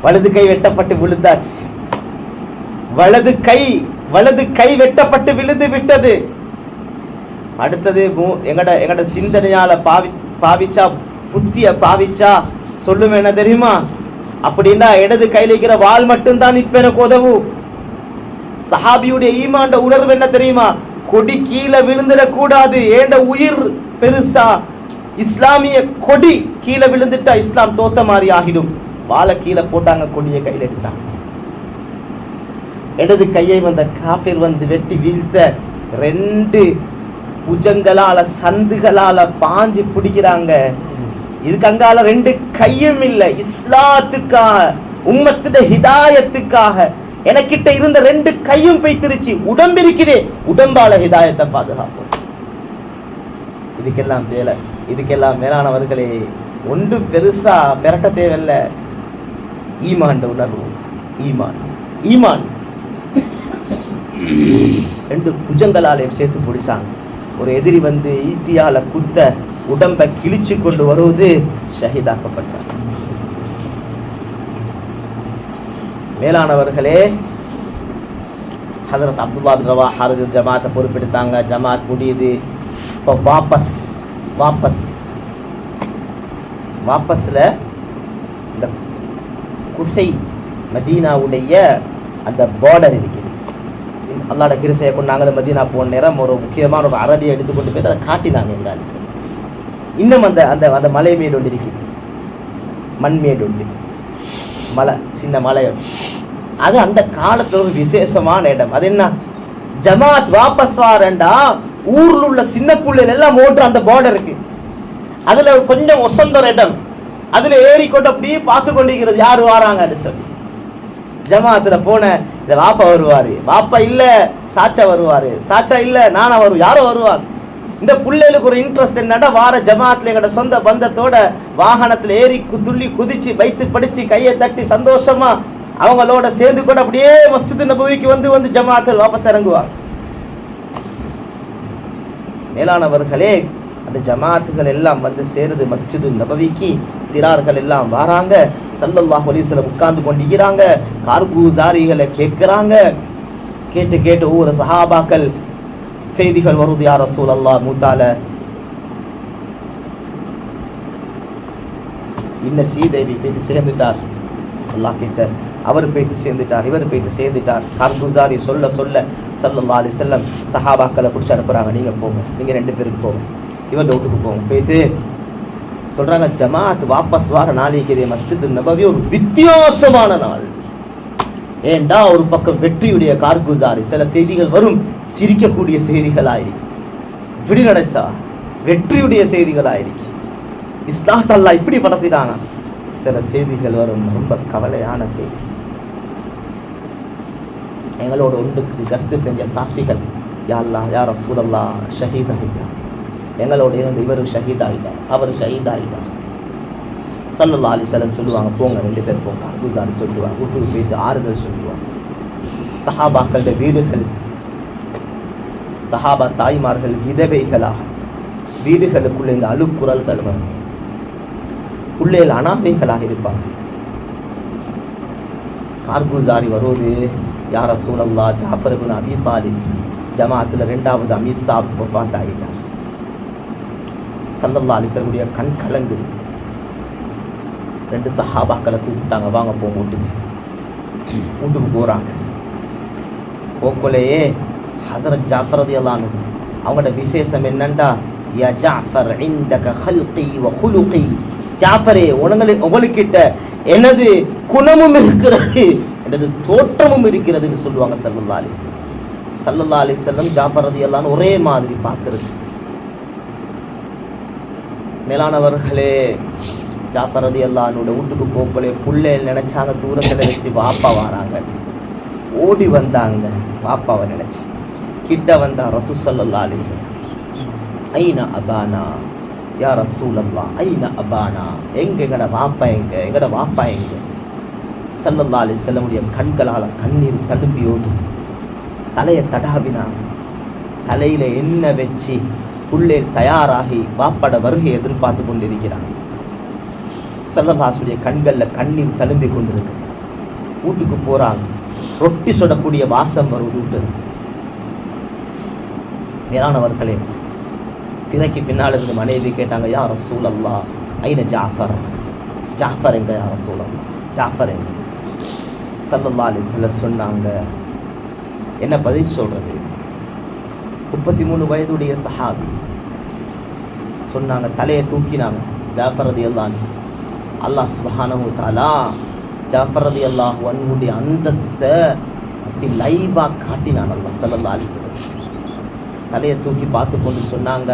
வலது கை வெட்டப்பட்டு விழுந்தாச்சு. வலது கை வெட்டப்பட்டு விழுந்து விட்டது. அடுத்தது எங்கட சிந்தனையால பாவிச்சா, புத்திய பாவிச்சா சொல்லுமே என்ன தெரியுமா? அப்படின்னா இடது கையில இருக்கிற வாள் மட்டும்தான் இப்ப எனக்கு உதவு. சஹாபியுடைய ஈமான்ட உணர்வு என்ன தெரியுமா? கொடி கீழே விழுந்துடக் கூடாது, ஏண்ட உயிர் பெருசா. இஸ்லாமிய கொடி கீழே விழுந்துட்டா இஸ்லாம் தோத்த மாதிரி ஆகிடும். வாழை கீழே போட்டாங்க, கொடியை கையில் எடுத்தாங்க. இடது கையை வந்த காபிர் வந்து வெட்டி வீழ்த்த 2 புஜங்களால சந்துகளால பாஞ்சு பிடிக்கிறாங்க. இதுக்கு அங்கால 2 கையும் இல்லை. இஸ்லாத்துக்காக, உம்மத்துடைய ஹிதாயத்துக்காக எனக்கிட்ட இருந்த 2 கையும் பைத்திருச்சு, உடம்பு இருக்குதே, உடம்பால ஹிதாயத்தை பாதுகாப்போம். இதுக்கெல்லாம் மேலானவர்களே ஒன்று பெருசா பெரட்ட தேவையில்ல, ஈமான் உணர்வு. ஈமான் 2 புஜங்களாலையும் சேர்த்து பிடிச்சாங்க. ஒரு எதிரி வந்து ஈட்டியால குத்த உடம்பை கிழிச்சு கொண்டு வருவது, ஷஹீதாக்கப்பட்டார். மேலானவர்களே, ஹஸரத் அப்துல்லா பின் ரவாஹா ஜமாத்தை பொறுப்பெடுத்தாங்க. ஜமாத் முடியுது. இப்போ வாபஸ்ல இந்த குசை மதீனாவுடைய அந்த பார்டர் இருக்குது. அல்லாஹ்வுடைய கிருபையை கொண்டு நாங்களும் மதீனா போன நேரம் ஒரு முக்கியமான ஒரு அரபியை எடுத்துக்கொண்டு போய் அதை காட்டினாங்க. என்றால் இன்னும் அந்த அந்த அந்த மலை மேடு ஒன்று இருக்குது, மண்மேடு உண்டு, மலை, சின்ன மலை. அது அந்த காலத்துல ஒரு விசேஷமான இடம். அது என்ன, ஜமாத் வாபஸ் வாரண்டா ஊர்ல உள்ள சின்ன புள்ளைகள் எல்லாம் ஓட்டுற அந்த பார்டர் இருக்கு. அதுல கொஞ்சம் ஒசந்த இடம், அதுல ஏறிக்கொண்டு அப்படியே பார்த்து கொண்டிருக்கிறது யாரு வாராங்கன்னு சொல்லி. ஜமாத்துல போன இந்த வாப்பா வருவாரு, வாப்பா இல்ல சாச்சா வருவாரு, சாச்சா இல்ல நானா வருவோம், யாரோ வருவார். இந்த பிள்ளைகளுக்கு ஒரு இன்ட்ரெஸ்ட் என்னன்னா, வார ஜமாத்துல எங்கட சொந்த பந்தத்தோட வாகனத்துல ஏறி துள்ளி குதிச்சு வைத்து படிச்சு கையை தட்டி சந்தோஷமா அவங்களோட சேர்ந்து கூட அப்படியே மஸ்ஜித் நபவிக்கு வந்து ஜமாத்தில் வாபஸ் இறங்குவாங்க. மேலானவர்களே, அந்த ஜமாத்துகள் எல்லாம் வந்து சேருது மஸ்ஜிது நபவிக்கு. சிறார்கள் எல்லாம் வராங்க, ஸல்லல்லாஹு அலைஹி வஸல்லம் உட்கார்ந்து கொண்டிருக்கிறாங்க. கார்குசாரிகளை கேட்கிறாங்க. கேட்டு ஒவ்வொரு சஹாபாக்கள் செய்திகள் வருது, யா ரசூலல்லாஹ், மூத்தால இன்ன சீதேவி போய்த்து சேர்ந்துட்டார், அல்லாஹ் கிட்ட அவர் போய்த்து சேர்ந்துட்டார், இவர் போய்த்து சேர்ந்துட்டார். கார்குசாரி சொல்ல ஸல்லல்லாஹு அலைஹி வஸல்லம் சஹாபாக்களை பிடிச்சி அனுப்புறாங்க, நீங்க போங்க, நீங்க 2 பேருக்கு போங்க, இவர் வீட்டுக்கு போங்க. போய்த்து சொல்றாங்க, ஜமாத் வாபஸ் வார நாளைக்கு மஸ்ஜித் நபவி ஒரு வித்தியாசமான நாள். ஏண்டா, ஒரு பக்கம் வெற்றியுடைய கார்குசாரி, சில செய்திகள் வரும் சிரிக்கக்கூடிய செய்திகளாயிருக்கு, இப்படி நடச்சா வெற்றியுடைய செய்திகளாயிருக்கு, இஸ்லாத் அல்லாஹ் இப்படி படுத்திட்டாங்க. சில செய்திகள் வரும் ரொம்ப கவலையான செய்தி. எங்களோட ஒன்றுக்கு கஸ்து செஞ்ச சாத்திகள், யா அல்லாஹ், யா ரசூலல்லாஹ் ஷஹீத் ஆகிட்டார், எங்களோட இருந்து இவரு ஷஹீத் ஆகிட்டார், அவர் ஷஹீத் ஆகிட்டார். ஸல்லல்லாஹு அலைஹி வஸல்லம் சொல்லுவாங்க, போங்க 2 பேர் போங்க. கார்குசாரி சொல்லுவாங்க, வீட்டுக்கு போயிட்டு ஆறுதல் சொல்லுவாங்க. சஹாபாக்களுடைய வீடுகள், சஹாபா தாய்மார்கள் விதவைகளாக வீடுகளுக்குள்ள இந்த அழுக்குறல்கள் வரும். பிள்ளைகள் அனாதைகளாக இருப்பாங்க. கார்குசாரி வருவது, யா ரசூலல்லாஹ், ஜாஃபர் இப்னு அபீ தாலிப் ஜமாத்தில் 2வது அமீர் சாப் வஃபாத் ஆகிட்டார். ஸல்லல்லாஹு அலைஹி வஸல்லம் கண் கலங்குது. 2 சஹாபாக்களை கூப்பிட்டாங்க, வாங்க போ வீட்டுக்கு போகிறாங்க. போக்குள்ளேயே ஹஸரத் ஜாஃபர் ரலியல்லாஹு அன்ஹு அவங்களோட விசேஷம் என்னண்டா, யா ஜாஃபர் இந்தக ஹல்கி வ ஹுலுகி, ஜாஃபரே உங்களுக்கிட்ட எனது குணமும் இருக்கிறது, எனது தோற்றமும் இருக்கிறதுன்னு சொல்லுவாங்க ஸல்லல்லாஹு அலைஹி வஸல்லம். ஸல்லல்லாஹு அலைஹி வஸல்லம் ஜாஃபர் ரலியல்லாஹு அன்ஹு ஒரே மாதிரி பார்க்கிறது. மேலானவர்களே, ஜாஃபர் ரலியல்லாஹு அன்ஹுவோட வீட்டுக்கு போக்கலே புள்ளைகள் நினைச்சாங்க தூரத்தில் வச்சு வாப்பா வராங்க, ஓடி வந்தாங்க வாப்பாவை நினைச்சு. கிட்ட வந்தா ரசூல் ஸல்லல்லாஹு அலைஹி வஸல்லம், ஐன அபானா யா ரசூலல்லாஹ், ஐன அபானா, எங்கட வாப்பா எங்கட வாப்பா எங்க? ஸல்லல்லாஹு அலைஹி வஸல்லம் கண்களால் கண்ணீர் தழும்பி ஓடுது. தலையை தடாவினாங்க, தலையில எண்ணெய் வச்சு புள்ளையில் தயாராகி வாப்பட வருகை எதிர்பார்த்து கொண்டிருக்கிறாங்க. ஸல்லல்லாஹு கண்களில் கண்ணீர் தழும்பி கொண்டிருக்கு. வீட்டுக்கு போறாங்க, ரொட்டி சுடக்கூடிய வாசம் வருவது வீட்டு. மேலானவர்களே, திரைக்கு பின்னால் இருந்து மனைவி கேட்டாங்க, யா ரசூலல்லாஹ், ஐன ஜாஃபர், ஜாஃபர் எங்க யா ரசூலல்லாஹ், ஜாஃபர் எங்க? ஸல்லல்லாஹு அலைஹி வஸல்லம் சொன்னாங்க, என்ன பதில் சொல்றது? 33 வயதுடைய சஹாபி சொன்னாங்க, தலையை தூக்கினாங்க. ஜாஃபர் ரலியல்லாஹு அன்ஹு, அல்லாஹ் சுப்ஹானஹு வ தஆலா ஜாஃபர் ரலியல்லாஹு அன்ஹுடைய அந்தஸ்தை அப்படி லைவா காட்டினான் அல்லாஹ் ஸல்லல்லாஹு அலைஹி வஸல்லம். தலையை தூக்கி பார்த்து கொண்டு சொன்னாங்க,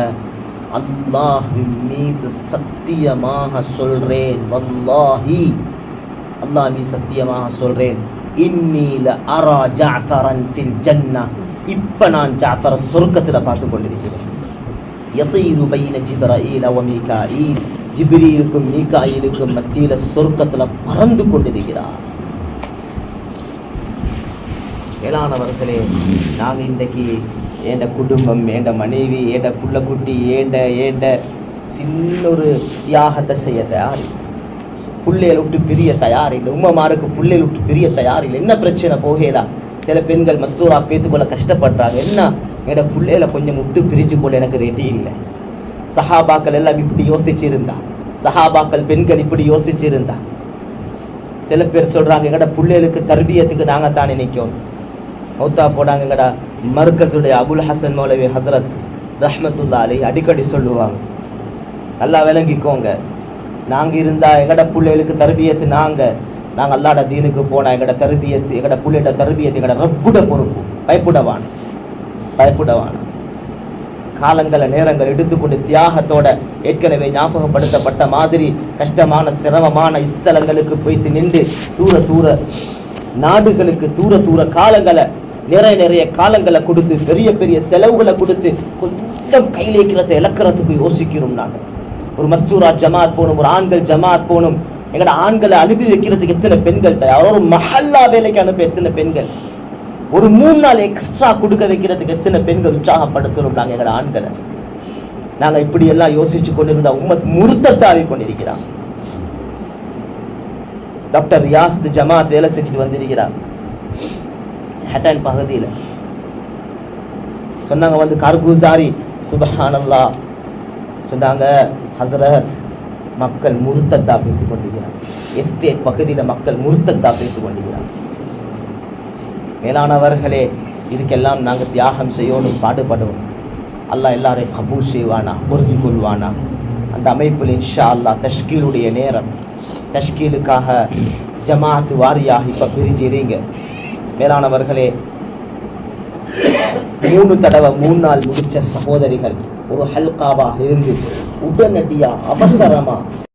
அல்லாஹ் மீது சத்தியமாக சொல்றேன், வல்லாஹி, அல்லாஹ் மீது சத்தியமாக சொல்றேன், இன்னி லஅரா ஜஅஃபரன் ஃபில் ஜன்னah, இப்ப நான் ஜஅஃபர சொர்க்கத்துல பார்த்து கொண்டிருக்கிறேன். யதீரு பைன ஜிப்ரீல் வ மீகாயில், ஜிப்ரீலுக்கும் மீகாயிலுக்கும் மத்தியில சொர்க்கத்துல பறந்து கொண்டிருக்கிறார். மேலானவர்களே, நாங்க இன்றைக்கு ஏண்ட குடும்பம், ஏண்ட மனைவி, ஏண்ட புள்ள குட்டி, ஏண்ட சின்ன ஒரு தியாகத்தை செய்ய தயார், புள்ளைகளை விட்டு பிரிய தயார் இல்லை. உம்மமாருக்கு புள்ளைகளை விட்டு பிரிய தயார் இல்லை. என்ன பிரச்சனை போகலாம்? சில பெண்கள் மஸ்தூரா பேத்துக்கொள்ள கஷ்டப்படுறாங்க. என்ன, என்னோட பிள்ளைகளை கொஞ்சம் விட்டு பிரிஞ்சு கொள்ள எனக்கு ரெடி இல்லை. சஹாபாக்கள் எல்லாம் இப்படி யோசிச்சிருந்தா, சஹாபாக்கள் பெண்கள் இப்படி யோசிச்சிருந்தா. சில பேர் சொல்றாங்க, எங்கட பிள்ளைகளுக்கு தர்பியத்துக்கு நாங்க தான் நினைக்கும். மௌத்தா போடாங்க எங்கட மர்கஸுடைய அபுல் ஹசன் மௌலவி ஹசரத் ரஹ்மத்துல்லா அலைஹி அடிக்கடி சொல்லுவாங்க, நல்லா விளங்கிக்கோங்க, நாங்கள் இருந்தால் எங்கட பிள்ளைகளுக்கு தர்பியத்து, நாங்கள் அல்லாட தீனுக்கு போனால் எங்கட தர்பியத்து, எங்கட பிள்ளையோட தர்பியத்து எங்கட ரப்புட பொறுப்பு. பயப்படவான காலங்களை நேரங்கள் எடுத்துக்கொண்டு தியாகத்தோட ஏற்கனவே ஞாபகப்படுத்தப்பட்ட மாதிரி கஷ்டமான சிரமமான ஸ்தலங்களுக்கு போய்த்து நின்று தூர நாடுகளுக்கு தூர காலங்களை நிறைய காலங்களை கொடுத்து பெரிய செலவுகளை கொடுத்து கொஞ்சம் கையில் இருக்கிறத இழக்கிறதுக்கு யோசிக்கிறோம். நாங்கள் ஒரு மஸ்தூரா ஜமாத் போகணும், ஒரு ஆண்கள் ஜமாத் போகணும், எங்கட ஆண்களை அனுப்பி வைக்கிறதுக்கு எத்தனை பெண்கள் தயார், ஒரு மஹல்லா வேலைக்கு அனுப்ப எத்தனை பெண்கள், ஒரு 3 நாள் எக்ஸ்ட்ரா கொடுக்க வைக்கிறதுக்கு எத்தனை பெண்கள் உற்சாகப்படுத்துறோம் நாங்கள் எங்கட ஆண்களை. நாங்கள் இப்படி எல்லாம் யோசிச்சு கொண்டிருந்தா உம்மத் முர்த்தத்தாவி கொண்டிருக்கிறான். டாக்டர் ரியாஸ் ஜமாத் வேலை செஞ்சுட்டு வந்திருக்கிறார் ஹட்டன் பகுதியில். சொன்னாங்க வந்து கார்குசாரி, சுபஹானல்லாஹ் சொன்னாங்க, ஹசரத் மக்கள் முர்த்தத்தா பேசிக் கொண்டிருக்கிறார். எஸ்டேட் பகுதியில் மக்கள் முர்த்தத்தா பேசிக் கொண்டிருக்கிறார். மேலானவர்களே, இதுக்கெல்லாம் நாங்கள் தியாகம் செய்யணும், பாடுபடுவோம். அல்லாஹ் எல்லாரையும் கபூல் செய்வானா, பொருந்தி கொள்வானா. அந்த அமைப்பில் இன்ஷா அல்லாஹ் தஷ்கீலுடைய நேரம், தஷ்கீலுக்காக ஜமாத் வாரியாக இப்போ பிரிஞ்சிறீங்க. மேலானவர்களே, 3 தடவை 3 நாள் முடிச்ச சகோதரிகள் ஒரு ஹல்காவாக இருந்து உடனடியாக அவசரமாக